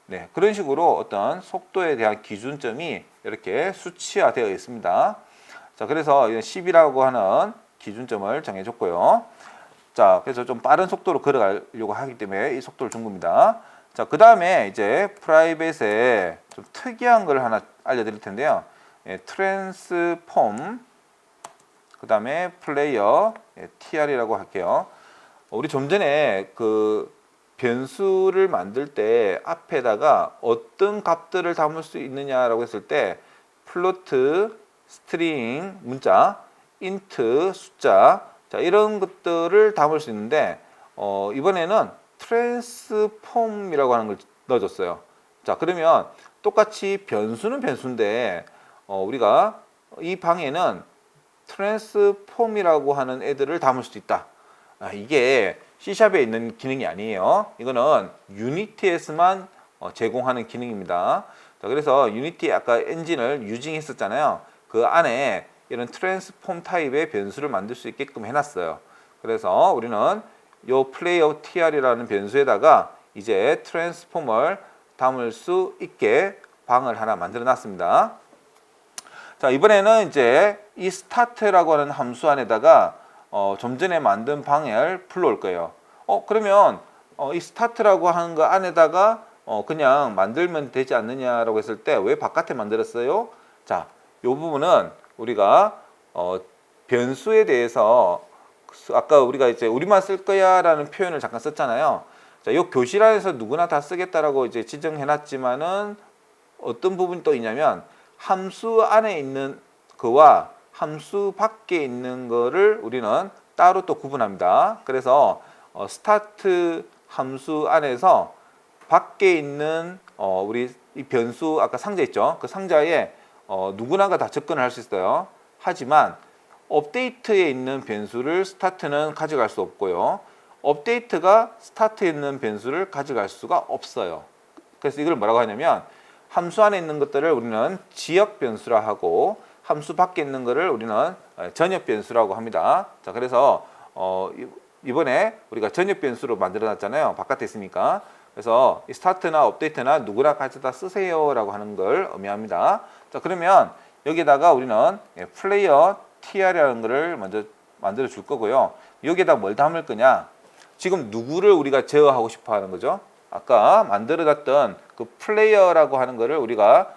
네, 그런 식으로 어떤 속도에 대한 기준점이 이렇게 수치화되어 있습니다. 자, 그래서 10이라고 하는 기준점을 정해줬고요. 자, 그래서 좀 빠른 속도로 걸어가려고 하기 때문에 이 속도를 준 겁니다. 자, 그 다음에 이제 프라이빗에 좀 특이한 걸 하나 알려드릴 텐데요. 트랜스폼, 그 다음에 플레이어, tr이라고 할게요. 우리 좀 전에 그 변수를 만들 때 앞에다가 어떤 값들을 담을 수 있느냐라고 했을 때 플로트, 스트링, 문자, 인트, 숫자, 자, 이런 것들을 담을 수 있는데 이번에는 트랜스폼이라고 하는 걸 넣어줬어요. 자, 그러면 똑같이 변수는 변수인데 우리가 이 방에는 트랜스폼이라고 하는 애들을 담을 수도 있다. 이게 C샵에 있는 기능이 아니에요. 이거는 유니티에서만 제공하는 기능입니다. 자, 그래서 유니티 아까 엔진을 유징했었잖아요. 그 안에 이런 트랜스폼 타입의 변수를 만들 수 있게끔 해놨어요. 그래서 우리는 요 플레이어 tr이라는 변수에다가 이제 트랜스폼을 담을 수 있게 방을 하나 만들어 놨습니다. 자, 이번에는 이제 이 start라고 하는 함수 안에다가 좀 전에 만든 방을 불러올 거예요. 그러면 이 start라고 하는 거 안에다가 그냥 만들면 되지 않느냐라고 했을 때 왜 바깥에 만들었어요? 자, 요 부분은 우리가 변수에 대해서 아까 우리가 이제 우리만 쓸 거야라는 표현을 잠깐 썼잖아요. 자, 요 교실 안에서 누구나 다 쓰겠다라고 이제 지정해 놨지만은 어떤 부분이 또 있냐면 함수 안에 있는 거와 함수 밖에 있는 거를 우리는 따로 또 구분합니다. 그래서 스타트 함수 안에서 밖에 있는 우리 이 변수 아까 상자 있죠? 그 상자에 누구나가 다 접근을 할 수 있어요. 하지만 업데이트에 있는 변수를 스타트는 가져갈 수 없고요. 업데이트가 스타트에 있는 변수를 가져갈 수가 없어요. 그래서 이걸 뭐라고 하냐면 함수 안에 있는 것들을 우리는 지역 변수라 하고 함수 밖에 있는 것을 우리는 전역 변수라고 합니다. 자, 그래서 이번에 우리가 전역 변수로 만들어 놨잖아요. 바깥에 있으니까. 그래서 이 스타트나 업데이트나 누구나 가져다 쓰세요라고 하는 걸 의미합니다. 자, 그러면 여기다가 우리는 플레이어 tr이라는 것을 먼저 만들어 줄 거고요. 여기에다 뭘 담을 거냐? 지금 누구를 우리가 제어하고 싶어 하는 거죠? 아까 만들어놨던 그 플레이어라고 하는 거를 우리가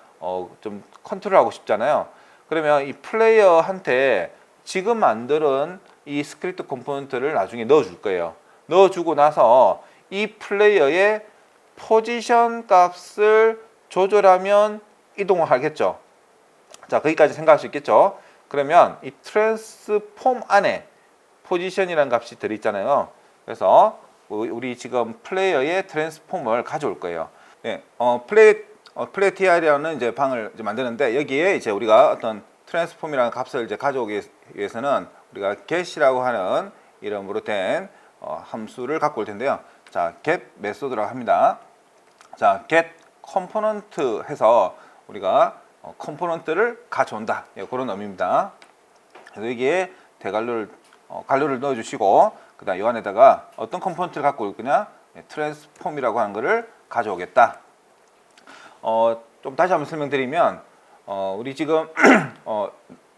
좀 컨트롤하고 싶잖아요. 그러면 이 플레이어한테 지금 만든 이 스크립트 컴포넌트를 나중에 넣어줄 거예요. 넣어주고 나서 이 플레이어의 포지션 값을 조절하면 이동을 하겠죠. 자, 거기까지 생각할 수 있겠죠. 그러면 이 트랜스폼 안에 포지션이라는 값이 들어있잖아요. 그래서 우리 지금 플레이어의 트랜스폼을 가져올 거예요. 네, 플레이 tr이라는 이제 방을 이제 만드는데 여기에 이제 우리가 어떤 트랜스폼이라는 값을 이제 가져오기 위해서는 우리가 get이라고 하는 이름으로 된 함수를 갖고 올 텐데요. 자, get 메소드라고 합니다. 자, get 컴포넌트 해서 우리가 컴포넌트를 가져온다. 예, 그런 의미입니다. 그래서 여기에 갈로를 넣어주시고 그다음 이 안에다가 어떤 컴포넌트를 갖고 올 거냐? 예, 트랜스폼이라고 하는 거를 가져오겠다. 좀 다시 한번 설명드리면 우리 지금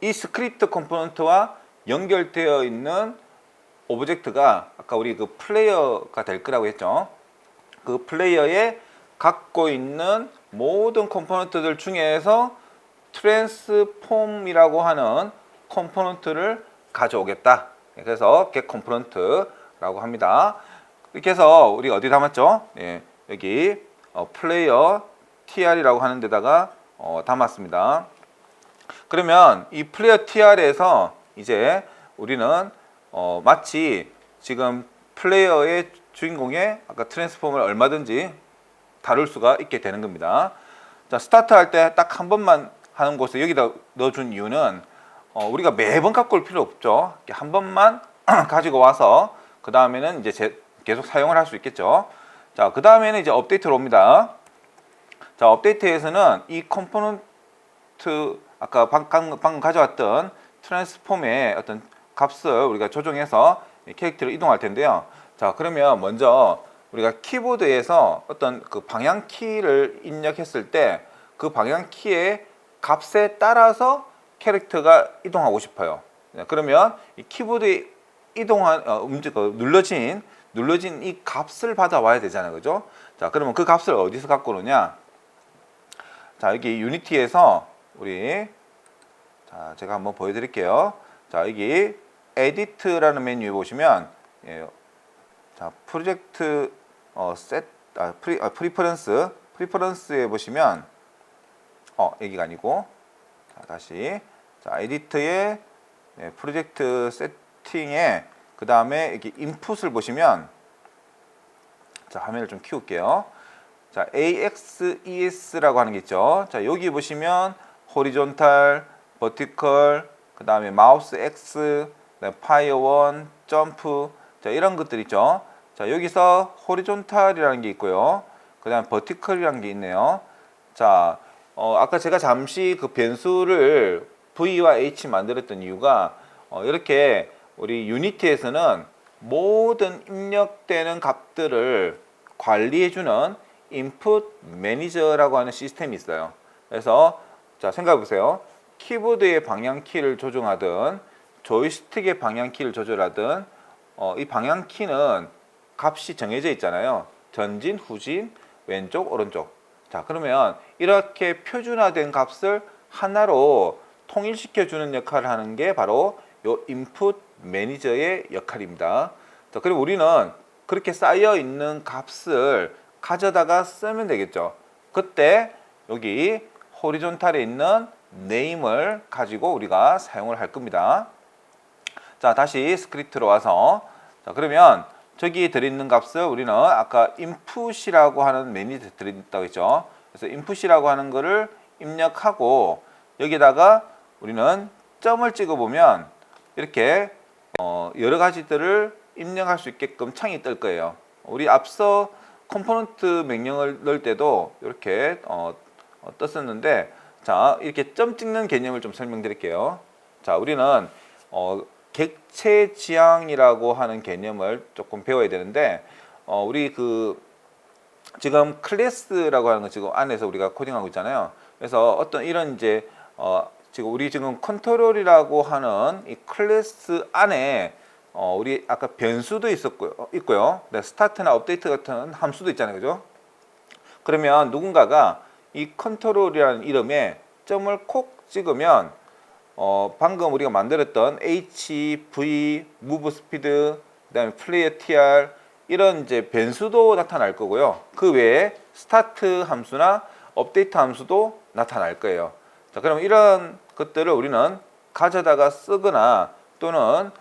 이 스크립트 컴포넌트와 연결되어 있는 오브젝트가 아까 우리 그 플레이어가 될 거라고 했죠. 그 플레이어에 갖고 있는 모든 컴포넌트들 중에서 트랜스폼이라고 하는 컴포넌트를 가져오겠다. 그래서 get 컴포넌트라고 합니다. 이렇게 해서 우리 어디 담았죠? 예, 여기 플레이어 tr이라고 하는 데다가 담았습니다. 그러면 이 플레이어 tr에서 이제 우리는 마치 지금 플레이어의 주인공의 아까 트랜스폼을 얼마든지 다룰 수가 있게 되는 겁니다. 자, 스타트 할 때 딱 한 번만 하는 곳에 여기다 넣어준 이유는 우리가 매번 갖고 올 필요 없죠. 한 번만 가지고 와서 그 다음에는 이제 계속 사용을 할 수 있겠죠. 자, 그 다음에는 이제 업데이트로 옵니다. 자, 업데이트에서는 이 컴포넌트 아까 방금 가져왔던 트랜스폼의 어떤 값을 우리가 조정해서 캐릭터를 이동할 텐데요. 자, 그러면 먼저 우리가 키보드에서 어떤 그 방향 키를 입력했을 때 그 방향 키의 값에 따라서 캐릭터가 이동하고 싶어요. 그러면 이 키보드에 눌러진 이 값을 받아와야 되잖아요. 그죠? 자, 그러면 그 값을 어디서 갖고 오느냐? 자, 여기 유니티에서 제가 한번 보여드릴게요. 자, 여기 에디트라는 메뉴에 보시면 자, 프로젝트 프리퍼런스에 보시면 여기가 아니고 다시 자, 에디트의 프로젝트 세팅에 그 다음에 여기 인풋을 보시면 자, 화면을 좀 키울게요. 자, AXES라고 하는 게 있죠. 자, 여기 보시면 호리존탈, 버티컬, 그 다음에 마우스 X, 파이어 1, 점프, 자, 이런 것들 있죠. 자, 여기서 호리존탈이라는 게 있고요. 그 다음에 버티컬이라는 게 있네요. 자, 아까 제가 잠시 그 변수를 V와 H 만들었던 이유가 이렇게 우리 유니티에서는 모든 입력되는 값들을 관리해주는 인풋 매니저라고 하는 시스템이 있어요. 그래서 자, 생각해 보세요. 키보드의 방향 키를 조정하든 조이스틱의 방향 키를 조절하든 이 방향 키는 값이 정해져 있잖아요. 전진, 후진, 왼쪽, 오른쪽. 자, 그러면 이렇게 표준화된 값을 하나로 통일시켜 주는 역할을 하는 게 바로 요 인풋 매니저의 역할입니다. 자, 그리고 우리는 그렇게 쌓여 있는 값을 가져다가 쓰면 되겠죠. 그때 여기 호리존탈에 있는 name을 가지고 우리가 사용을 할 겁니다. 자, 다시 스크립트로 와서 자, 그러면 저기 들어있는 값을 우리는 아까 input이라고 하는 매니저에 들어있다고 했죠. 그래서 input이라고 하는 거를 입력하고 여기다가 우리는 점을 찍어 보면 이렇게 여러 가지들을 입력할 수 있게끔 창이 뜰 거예요. 우리 앞서 컴포넌트 명령을 넣을 때도 이렇게 떴었는데 자, 이렇게 점 찍는 개념을 좀 설명드릴게요. 자, 우리는 객체 지향이라고 하는 개념을 조금 배워야 되는데 우리 지금 클래스라고 하는 거 지금 안에서 우리가 코딩하고 있잖아요. 그래서 어떤 이런 이제 지금 컨트롤이라고 하는 이 클래스 안에 우리 아까 변수도 있고요. 네, 스타트나 업데이트 같은 함수도 있잖아요. 그죠? 그러면 누군가가 이 컨트롤이라는 이름에 점을 콕 찍으면 방금 우리가 만들었던 H, V, move speed, 그다음에 player TR 이런 이제 변수도 나타날 거고요. 그 외에 스타트 함수나 업데이트 함수도 나타날 거예요. 자, 그럼 이런 것들을 우리는 가져다가 쓰거나 또는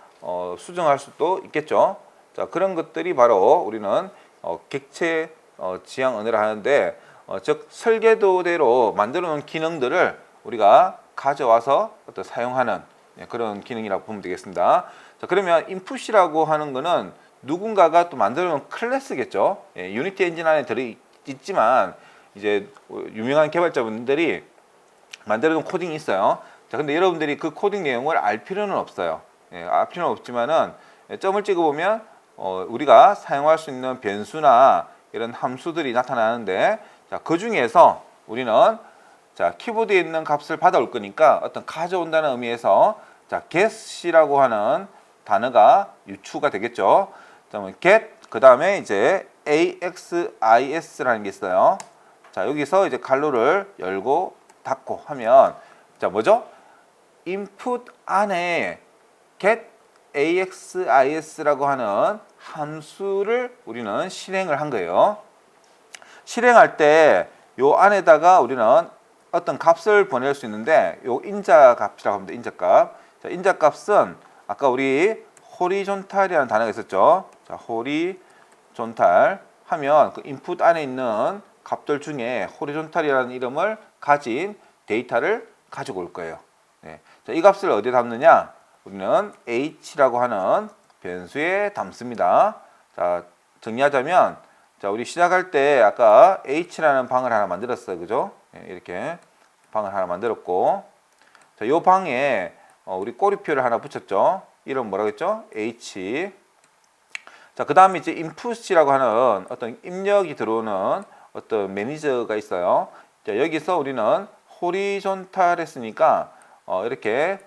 수정할 수도 있겠죠. 자, 그런 것들이 바로 우리는 객체 지향 언어를 하는데 즉 설계도대로 만들어 놓은 기능들을 우리가 가져와서 사용하는 그런 기능이라고 보면 되겠습니다. 자, 그러면 인풋이라고 하는 거는 누군가가 또 만들어 놓은 클래스겠죠. 유니티 엔진 안에 들어있지만 이제 유명한 개발자분들이 만들어 놓은 코딩이 있어요. 자, 근데 여러분들이 그 코딩 내용을 알 필요는 없어요. 알 필요는 없지만은 점을 찍어 보면 우리가 사용할 수 있는 변수나 이런 함수들이 나타나는데, 자, 그 중에서 우리는 자, 키보드에 있는 값을 받아올 거니까 어떤 가져온다는 의미에서 자, get이라고 하는 단어가 유추가 되겠죠. 그러면 get 그다음에 이제 axis라는 게 있어요. 자, 여기서 이제 갈로를 열고 닫고 하면 자, 뭐죠? input 안에 get axis라고 하는 함수를 우리는 실행을 한 거예요. 실행할 때 요 안에다가 우리는 어떤 값을 보낼 수 있는데 요 인자 값이라고 합니다. 인자 값. 자, 인자 값은 아까 우리 horizontal이라는 단어가 있었죠. 자, horizontal 하면 그 인풋 안에 있는 값들 중에 horizontal이라는 이름을 가진 데이터를 가지고 올 거예요. 네. 자, 이 값을 어디에 담느냐? 우리는 h라고 하는 변수에 담습니다. 자, 정리하자면 자, 우리 시작할 때 아까 h라는 방을 하나 만들었어요. 그죠? 네, 이렇게 방을 하나 만들었고, 자, 요 방에 우리 꼬리표를 하나 붙였죠. 이름 뭐라고 했죠? h. 자, 그 다음에 이제 input이라고 하는 어떤 입력이 들어오는 어떤 매니저가 있어요. 자, 여기서 우리는 horizontal 했으니까 이렇게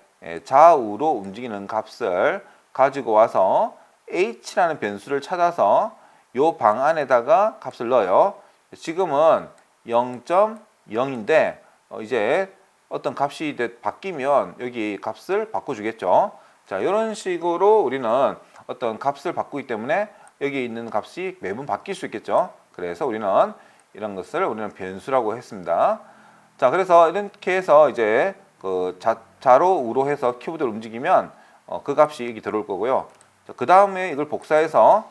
좌우로 움직이는 값을 가지고 와서 h라는 변수를 찾아서 요 방 안에다가 값을 넣어요. 지금은 0.0인데 이제 어떤 값이 바뀌면 여기 값을 바꿔주겠죠. 자, 이런 식으로 우리는 어떤 값을 바꾸기 때문에 여기 있는 값이 매번 바뀔 수 있겠죠. 그래서 우리는 이런 것을 우리는 변수라고 했습니다. 자, 그래서 이렇게 해서 이제 그 좌로 우로 해서 키보드를 움직이면 그 값이 여기 들어올 거고요. 그 다음에 이걸 복사해서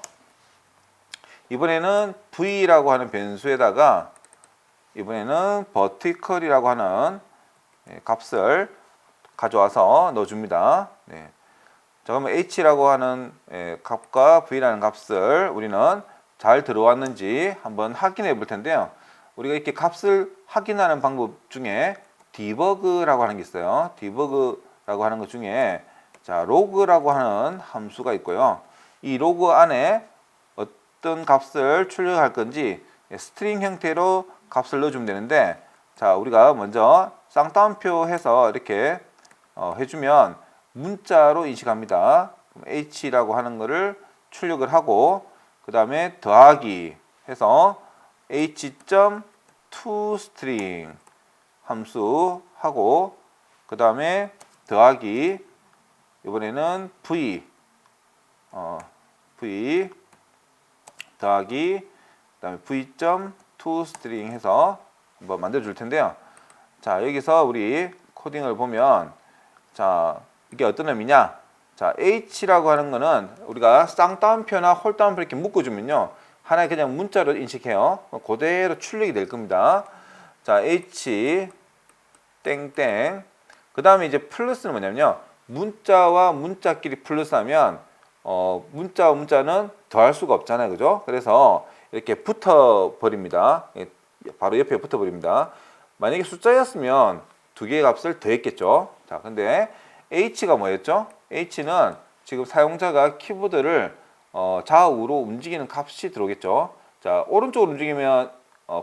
이번에는 v라고 하는 변수에다가 이번에는 vertical이라고 하는 값을 가져와서 넣어줍니다. 네. 자, 그러면 h라고 하는 값과 v라는 값을 우리는 잘 들어왔는지 한번 확인해 볼 텐데요. 우리가 이렇게 값을 확인하는 방법 중에 디버그라고 하는 게 있어요. 디버그라고 하는 것 중에 자, 로그라고 하는 함수가 있고요. 이 로그 안에 어떤 값을 출력할 건지 스트링 형태로 값을 넣어주면 되는데, 자, 우리가 먼저 쌍따옴표 해서 이렇게 해주면 문자로 인식합니다. h라고 하는 거를 출력을 하고 그 다음에 더하기 해서 h.toString 함수 하고 그 다음에 더하기 이번에는 v 더하기 그 다음에 v.toString 해서 한번 만들어 줄 텐데요. 자, 여기서 우리 코딩을 보면 자, 이게 어떤 의미냐? 자, h라고 하는 거는 우리가 쌍따옴표나 홀따옴표 이렇게 묶어주면요, 하나의 그냥 문자로 인식해요. 그대로 출력이 될 겁니다. 자, h 땡땡. 그 다음에 이제 플러스는 뭐냐면요, 문자와 문자끼리 플러스하면 문자와 문자는 더할 수가 없잖아요. 그죠? 그래서 이렇게 붙어 버립니다. 바로 옆에 붙어 버립니다. 만약에 숫자였으면 두 개의 값을 더했겠죠. 자, 근데 h가 뭐였죠? h는 지금 사용자가 키보드를 좌우로 움직이는 값이 들어오겠죠. 자, 오른쪽으로 움직이면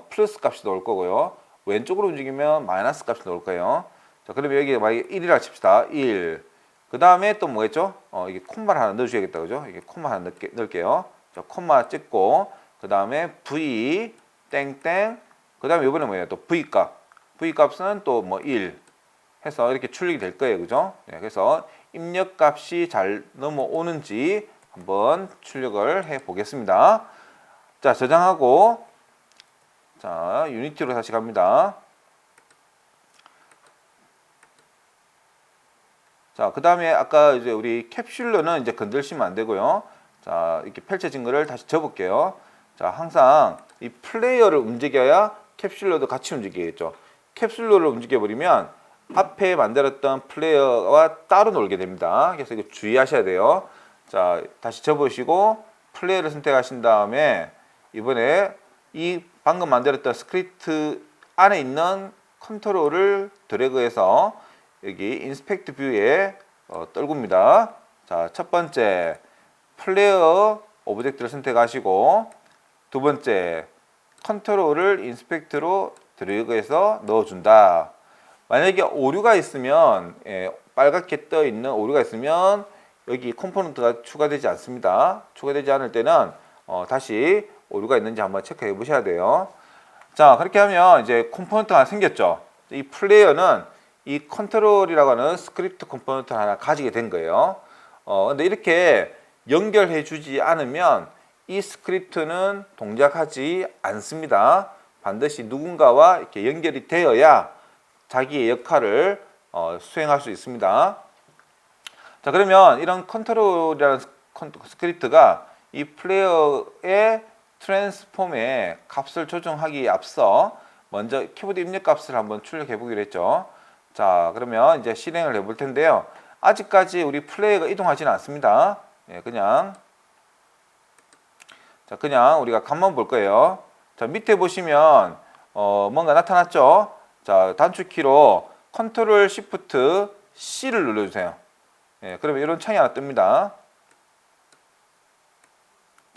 플러스 값이 나올 거고요. 왼쪽으로 움직이면 마이너스 값이 나올 거예요. 자, 그러면 여기 만약에 1이라 칩시다. 1. 그 다음에 또 뭐겠죠? 이게 콤마를 하나 넣어줘야겠다, 그죠? 이게 콤마 하나 넣을게요. 자, 콤마 찍고, 그 다음에 v 땡땡, 그 다음에 이번에 뭐예요? 또 v 값. v 값은 또 뭐 1 해서 이렇게 출력이 될 거예요, 그죠? 네, 그래서 입력 값이 잘 넘어오는지 한번 출력을 해 보겠습니다. 자, 저장하고, 자, 유니티로 다시 갑니다. 자, 그 다음에 아까 이제 우리 캡슐러는 이제 건들시면 안 되고요. 자, 이렇게 펼쳐진 거를 다시 접을게요. 자, 항상 이 플레이어를 움직여야 캡슐러도 같이 움직이겠죠. 캡슐러를 움직여버리면 앞에 만들었던 플레이어와 따로 놀게 됩니다. 그래서 이거 주의하셔야 돼요. 자, 다시 접으시고 플레이어를 선택하신 다음에 이번에 이 방금 만들었던 스크립트 안에 있는 컨트롤을 드래그해서 여기 인스펙트 뷰에 떨굽니다. 자, 첫 번째 플레이어 오브젝트를 선택하시고 두 번째 컨트롤을 인스펙트로 드래그해서 넣어준다. 만약에 오류가 있으면 빨갛게 떠 있는 오류가 있으면 여기 컴포넌트가 추가되지 않습니다. 추가되지 않을 때는 다시 오류가 있는지 한번 체크해 보셔야 돼요. 자, 그렇게 하면 이제 컴포넌트가 하나 생겼죠. 이 플레이어는 이 컨트롤이라고 하는 스크립트 컴포넌트를 하나 가지게 된 거예요. 근데 이렇게 연결해 주지 않으면 이 스크립트는 동작하지 않습니다. 반드시 누군가와 이렇게 연결이 되어야 자기의 역할을 수행할 수 있습니다. 자, 그러면 이런 컨트롤이라는 스크립트가 이 플레이어의 트랜스폼의 값을 조정하기에 앞서 먼저 키보드 입력 값을 한번 출력해 보기로 했죠. 자, 그러면 이제 실행을 해볼 텐데요. 아직까지 우리 플레이어가 이동하지는 않습니다. 그냥 우리가 값만 볼 거예요. 자, 밑에 보시면 뭔가 나타났죠. 자, 단축키로 컨트롤 시프트 C를 눌러주세요. 그러면 이런 창이 하나 뜹니다.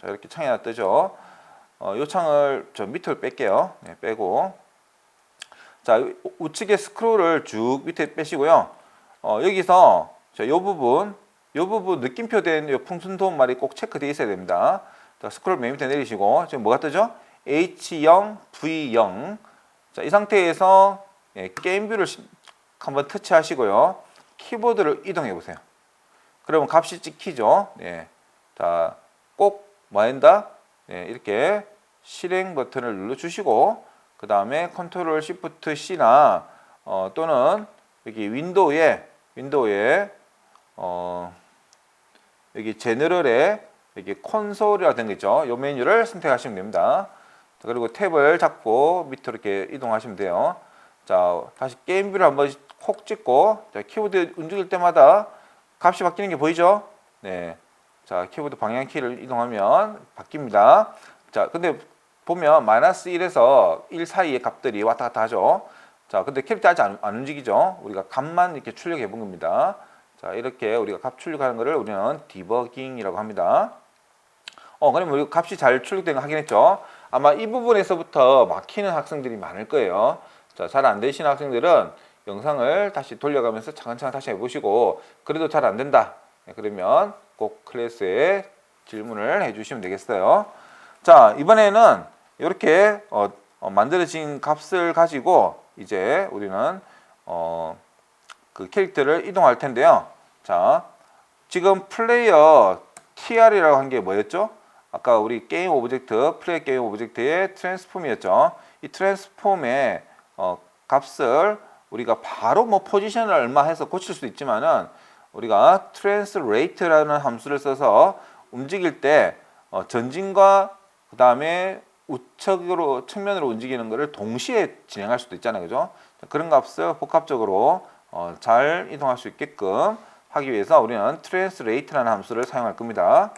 자, 이렇게 창이 하나 뜨죠. 이 창을 저 밑으로 뺄게요. 빼고. 자, 우측에 스크롤을 쭉 밑에 빼시고요. 여기서 이 부분 느낌표 된 이 풍선 도움 말이 꼭 체크되어 있어야 됩니다. 자, 스크롤 맨 밑에 내리시고 지금 뭐가 뜨죠? H0, V0. 자, 이 상태에서 게임 뷰를 한번 터치하시고요. 키보드를 이동해 보세요. 그러면 값이 찍히죠. 자, 꼭 뭐 한다? 이렇게 실행 버튼을 눌러 주시고 그 다음에 컨트롤 시프트 C나 또는 여기 윈도우에 여기 제너럴에 여기 콘솔이라고 된 거 있죠. 이 메뉴를 선택하시면 됩니다. 자, 그리고 탭을 잡고 밑으로 이렇게 이동하시면 돼요. 자, 다시 게임 뷰를 한번 콕 찍고 자, 키보드 움직일 때마다 값이 바뀌는 게 보이죠? 네. 자, 키보드 방향 키를 이동하면 바뀝니다. 자, 근데 보면 마이너스 1에서 1 사이의 값들이 왔다 갔다 하죠. 자, 근데 캐릭터 아직 안 움직이죠. 우리가 값만 이렇게 출력해 본 겁니다. 자, 이렇게 우리가 값 출력하는 거를 우리는 디버깅이라고 합니다. 그러면 우리 값이 잘 출력된 거 확인했죠. 아마 이 부분에서부터 막히는 학생들이 많을 거예요. 자, 잘 안 되시는 학생들은 영상을 다시 돌려가면서 차근차근 다시 해보시고 그래도 잘 안 된다. 그러면 꼭 클래스에 질문을 해주시면 되겠어요. 자, 이번에는 이렇게 만들어진 값을 가지고 이제 우리는 그 캐릭터를 이동할 텐데요. 자, 지금 플레이어 TR이라고 한 게 뭐였죠? 아까 우리 게임 오브젝트, 플레이 게임 오브젝트의 트랜스폼이었죠. 이 트랜스폼의 값을 우리가 바로 뭐 포지션을 얼마 해서 고칠 수 있지만은 우리가 translate라는 함수를 써서 움직일 때 전진과 그 다음에 우측으로 측면으로 움직이는 것을 동시에 진행할 수도 있잖아요, 그죠? 그런 값을 복합적으로 잘 이동할 수 있게끔 하기 위해서 우리는 translate라는 함수를 사용할 겁니다.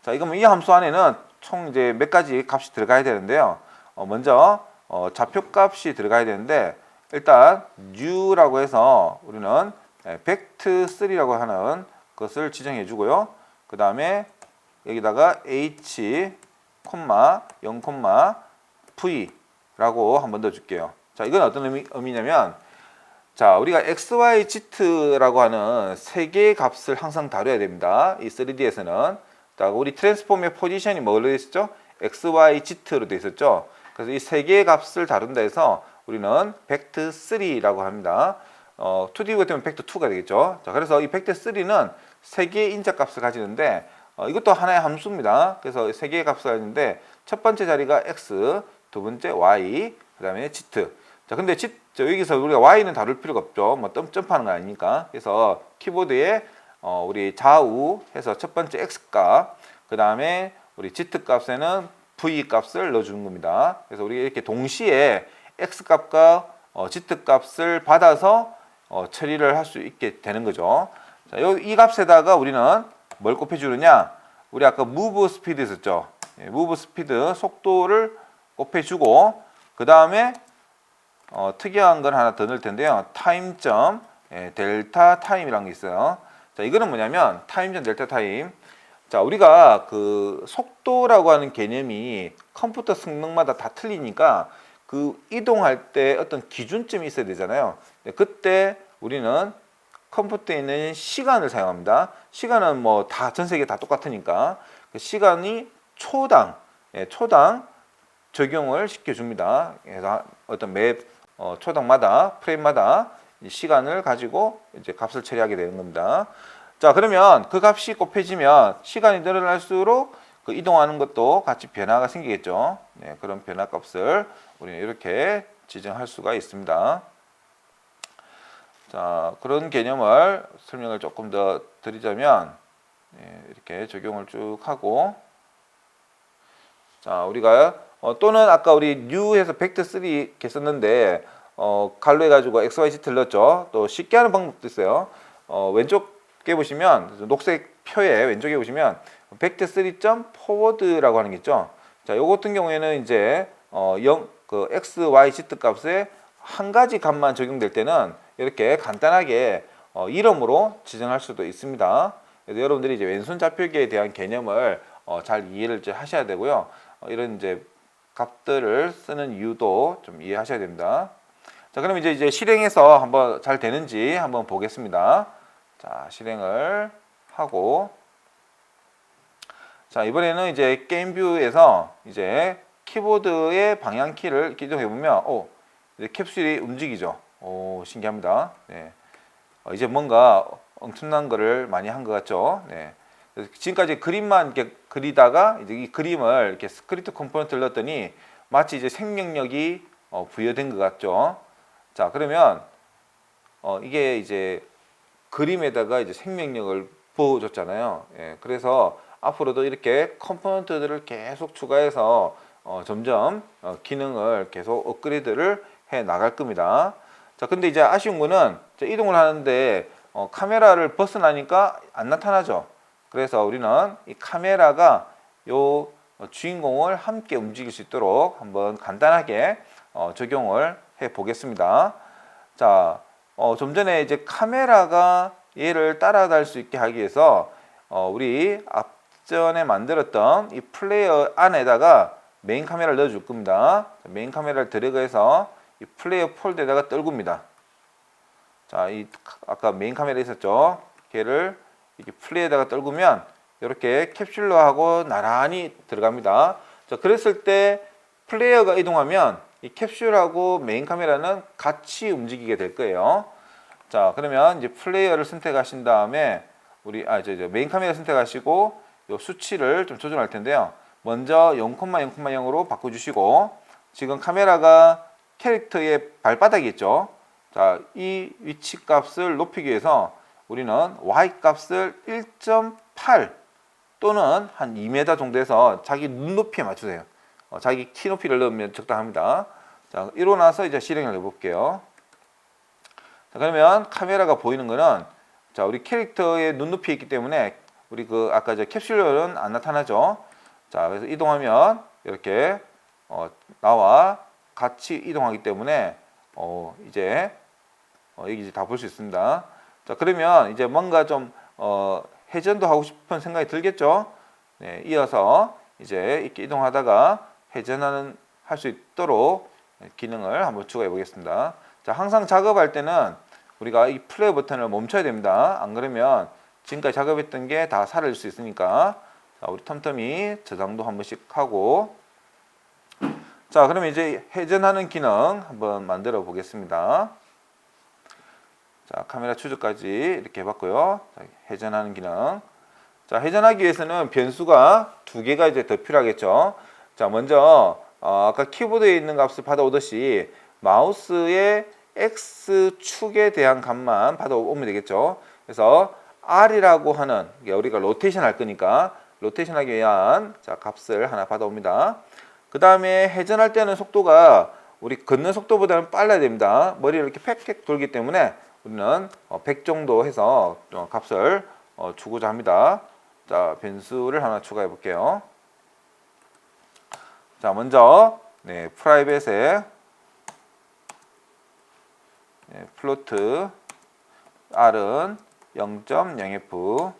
자, 이거면 이 함수 안에는 총 이제 몇 가지 값이 들어가야 되는데요. 먼저 좌표값이 들어가야 되는데 일단 new라고 해서 우리는 vect3라고 하는 것을 지정해 주고요. 그 다음에 여기다가 h, 0, v라고 한번 넣어 줄게요. 자, 이건 어떤 의미냐면 자, 우리가 x, y, z라고 하는 세 개의 값을 항상 다뤄야 됩니다. 이 3D에서는. 자, 우리 트랜스폼의 포지션이 뭐로 되어 있었죠? x, y, z로 되어 있었죠. 그래서 이 세 개의 값을 다룬다 해서 우리는 벡터 3라고 합니다. 2D 같으면 벡터 2가 되겠죠. 자, 그래서 이 벡터 3는 세 개의 인자 값을 가지는데 이것도 하나의 함수입니다. 그래서 세 개의 값을 가지는데 첫 번째 자리가 x, 두 번째 y, 그 다음에 z. 자, 근데 여기서 우리가 y는 다룰 필요가 없죠. 뭐 점프하는 거 아니니까. 그래서 키보드에 우리 좌우 해서 첫 번째 x 값, 그 다음에 우리 z 값에는 v 값을 넣어주는 겁니다. 그래서 우리가 이렇게 동시에 x 값과 z 값을 받아서 처리를 할 수 있게 되는 거죠. 자, 이 값에다가 우리는 뭘 곱해주느냐? 우리 아까 move speed 있었죠. move speed 속도를 곱해주고 그 다음에 특이한 건 하나 더 넣을 텐데요. 타임점 델타 타임이라는 게 있어요. 자, 이거는 뭐냐면 타임점 델타 타임. 자, 우리가 그 속도라고 하는 개념이 컴퓨터 성능마다 다 틀리니까 그 이동할 때 어떤 기준점이 있어야 되잖아요. 그때 우리는 컴퓨터에 있는 시간을 사용합니다. 시간은 뭐 다 전 세계 다 똑같으니까 그 시간이 초당 적용을 시켜줍니다. 그래서 어떤 초당마다 프레임마다 시간을 가지고 이제 값을 처리하게 되는 겁니다. 자, 그러면 그 값이 곱해지면 시간이 늘어날수록 그 이동하는 것도 같이 변화가 생기겠죠. 네, 그런 변화 값을 우리는 이렇게 지정할 수가 있습니다. 자, 그런 개념을 설명을 조금 더 드리자면 이렇게 적용을 쭉 하고, 자, 우리가 또는 아까 우리 new에서 벡터 3 이렇게 썼는데 갈로 해가지고 x, y, z를 넣었죠. 또 쉽게 하는 방법도 있어요. 왼쪽에 보시면 녹색 표에 왼쪽에 보시면 벡터 3.forward라고 하는 게 있죠. 자, 요거 같은 경우에는 이제 그 x, y, z 값에 한 가지 값만 적용될 때는 이렇게 간단하게 이름으로 지정할 수도 있습니다. 그래서 여러분들이 이제 왼손 좌표기에 대한 개념을 잘 이해를 이제 하셔야 되고요. 이런 이제 값들을 쓰는 이유도 좀 이해하셔야 됩니다. 자, 그럼 이제 실행해서 한번 잘 되는지 한번 보겠습니다. 자, 실행을 하고, 자, 이번에는 이제 게임 뷰에서 이제 키보드의 방향키를 이동해 보면 이제 캡슐이 움직이죠. 신기합니다. 네. 이제 뭔가 엄청난 거를 많이 한 것 같죠. 네. 지금까지 그림만 이렇게 그리다가 이제 이 그림을 이렇게 스크립트 컴포넌트를 넣었더니 마치 이제 생명력이 부여된 것 같죠. 자, 그러면 이게 이제 그림에다가 이제 생명력을 부어줬잖아요. 예, 그래서 앞으로도 이렇게 컴포넌트들을 계속 추가해서 점점 기능을 계속 업그레이드를 해 나갈 겁니다. 자, 근데 이제 아쉬운 거는 이동을 하는데 카메라를 벗어나니까 안 나타나죠. 그래서 우리는 이 카메라가 요 주인공을 함께 움직일 수 있도록 한번 간단하게 적용을 해 보겠습니다. 자, 좀 전에 이제 카메라가 얘를 따라갈 수 있게 하기 위해서 우리 앞전에 만들었던 이 플레이어 안에다가 메인 카메라를 넣어 줄 겁니다. 메인 카메라를 드래그해서 이 플레이어 폴더에다가 떨굽니다. 자, 이 아까 메인 카메라 있었죠? 걔를 이렇게 플레이에다가 떨구면 이렇게 캡슐러하고 나란히 들어갑니다. 자, 그랬을 때 플레이어가 이동하면 이 캡슐하고 메인 카메라는 같이 움직이게 될 거예요. 자, 그러면 이제 플레이어를 선택하신 다음에 우리 메인 카메라 선택하시고 요 수치를 좀 조정할 텐데요. 먼저 0,0,0으로 바꿔주시고 지금 카메라가 캐릭터의 발바닥이 있죠. 자, 이 위치 값을 높이기 위해서 우리는 y 값을 1.8 또는 한 2m 정도에서 자기 눈높이에 맞추세요. 자기 키 높이를 넣으면 적당합니다. 자, 이러고 나서 이제 실행을 해볼게요. 자, 그러면 카메라가 보이는 거는 자, 우리 캐릭터의 눈높이에 있기 때문에 우리 그 아까 캡슐은 안 나타나죠. 자, 그래서 이동하면 이렇게 나와 같이 이동하기 때문에 이제 여기 다 볼 수 있습니다. 자, 그러면 이제 뭔가 좀 회전도 하고 싶은 생각이 들겠죠. 네, 이어서 이제 이렇게 이동하다가 회전하는 할 수 있도록 기능을 한번 추가해 보겠습니다. 자, 항상 작업할 때는 우리가 이 플레이 버튼을 멈춰야 됩니다. 안 그러면 지금까지 작업했던 게 다 사라질 수 있으니까. 자, 우리 텀텀이 저장도 한 번씩 하고. 자, 그러면 이제 회전하는 기능 한번 만들어 보겠습니다. 자, 카메라 추적까지 이렇게 해봤고요. 자, 회전하는 기능. 자, 회전하기 위해서는 변수가 두 개가 이제 더 필요하겠죠. 자, 먼저 아까 키보드에 있는 값을 받아오듯이 마우스의 X축에 대한 값만 받아오면 되겠죠. 그래서 R이라고 하는, 우리가 로테이션 할 거니까 로테이션 하기 위한 자, 값을 하나 받아옵니다. 그 다음에 회전할 때는 속도가 우리 걷는 속도보다는 빨라야 됩니다. 머리를 이렇게 팩팩 돌기 때문에 우리는 100 정도 해서 값을 주고자 합니다. 자, 변수를 하나 추가해 볼게요. 자, 먼저 프라이빗에 플로트 R은 0.0f.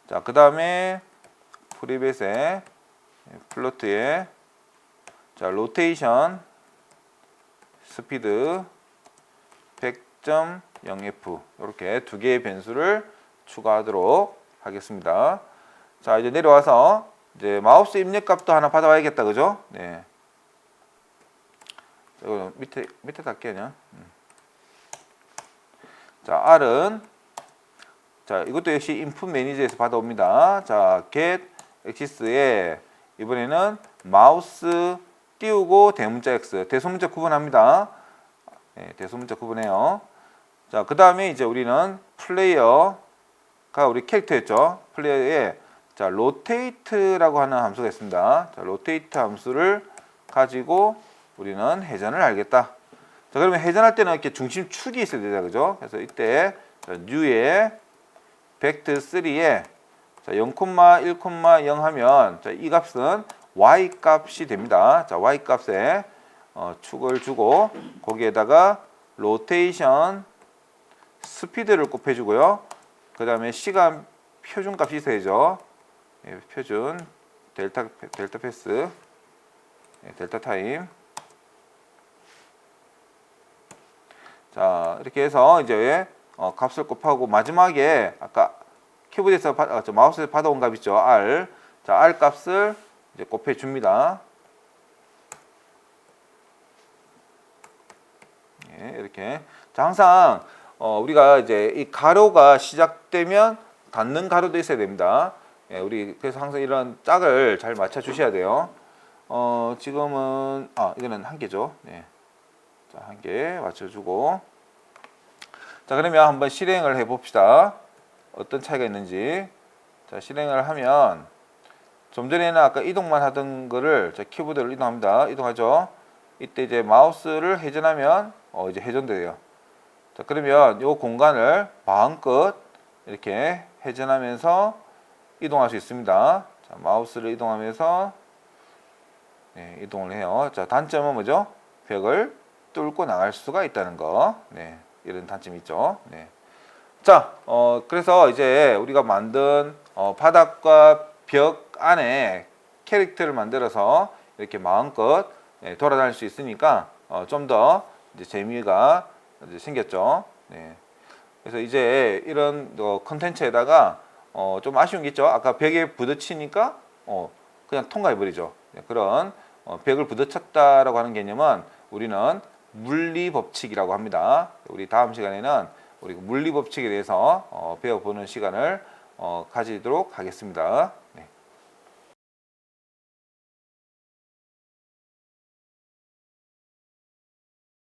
자, 그 다음에 프리빗에 플로트에 자, 로테이션 스피드 100.0f 이렇게 두 개의 변수를 추가하도록 하겠습니다. 자, 이제 내려와서 이제 마우스 입력값도 하나 받아와야겠다, 그죠? 네. 이거 밑에 달게 그냥. 자, R은 자, 이것도 역시 인풋 매니저에서 받아옵니다. 자, get axis에 이번에는 마우스 띄우고 대문자 X, 대소문자 구분합니다. 네, 대소문자 구분해요. 자, 그 다음에 이제 우리는 플레이어가 우리 캐릭터였죠. 플레이어에 자, 로테이트라고 하는 함수가 있습니다. 자, 로테이트 함수를 가지고 우리는 회전을 알겠다. 자, 그러면 회전할 때는 이렇게 중심축이 있어야 되죠, 그죠? 그래서 이때 자, new에 vect 3에 자, 0,1,0 하면 자, 이 값은 y 값이 됩니다. 자, y 값에 축을 주고 거기에다가 로테이션 스피드를 곱해주고요. 그 다음에 시간 표준 값이 있어야죠. 예, 표준 델타 패스, 예, 델타 타임. 자, 이렇게 해서 이제 값을 곱하고 마지막에 아까 키보드에서 마우스에서 받아온 값 있죠, R. 자, R 값을 이제 곱해 줍니다. 예, 이렇게. 자, 항상 우리가 이제 이 가로가 시작되면 닫는 가로도 있어야 됩니다. 예, 우리 그래서 항상 이런 짝을 잘 맞춰 주셔야 돼요. 지금은 이거는 한 개죠. 네. 자, 한 개 맞춰 주고. 자, 그러면 한번 실행을 해 봅시다. 어떤 차이가 있는지. 자, 실행을 하면 좀 전에는 아까 이동만 하던 거를 자, 키보드를 이동합니다. 이동하죠. 이때 이제 마우스를 회전하면 이제 회전돼요. 자, 그러면 이 공간을 마음껏 이렇게 회전하면서 이동할 수 있습니다. 자, 마우스를 이동하면서 네, 이동을 해요. 자, 단점은 뭐죠? 벽을 뚫고 나갈 수가 있다는 거. 네, 이런 단점이 있죠. 네. 자, 그래서 이제 우리가 만든 바닥과 벽 안에 캐릭터를 만들어서 이렇게 마음껏 돌아다닐 수 있으니까 좀 더 이제 재미가 이제 생겼죠. 네. 그래서 이제 이런 컨텐츠에다가 좀 아쉬운 게 있죠. 아까 벽에 부딪히니까 그냥 통과해 버리죠. 네, 그런 벽을 부딪혔다라고 하는 개념은 우리는 물리 법칙이라고 합니다. 우리 다음 시간에는 우리 물리 법칙에 대해서 배워보는 시간을 가지도록 하겠습니다.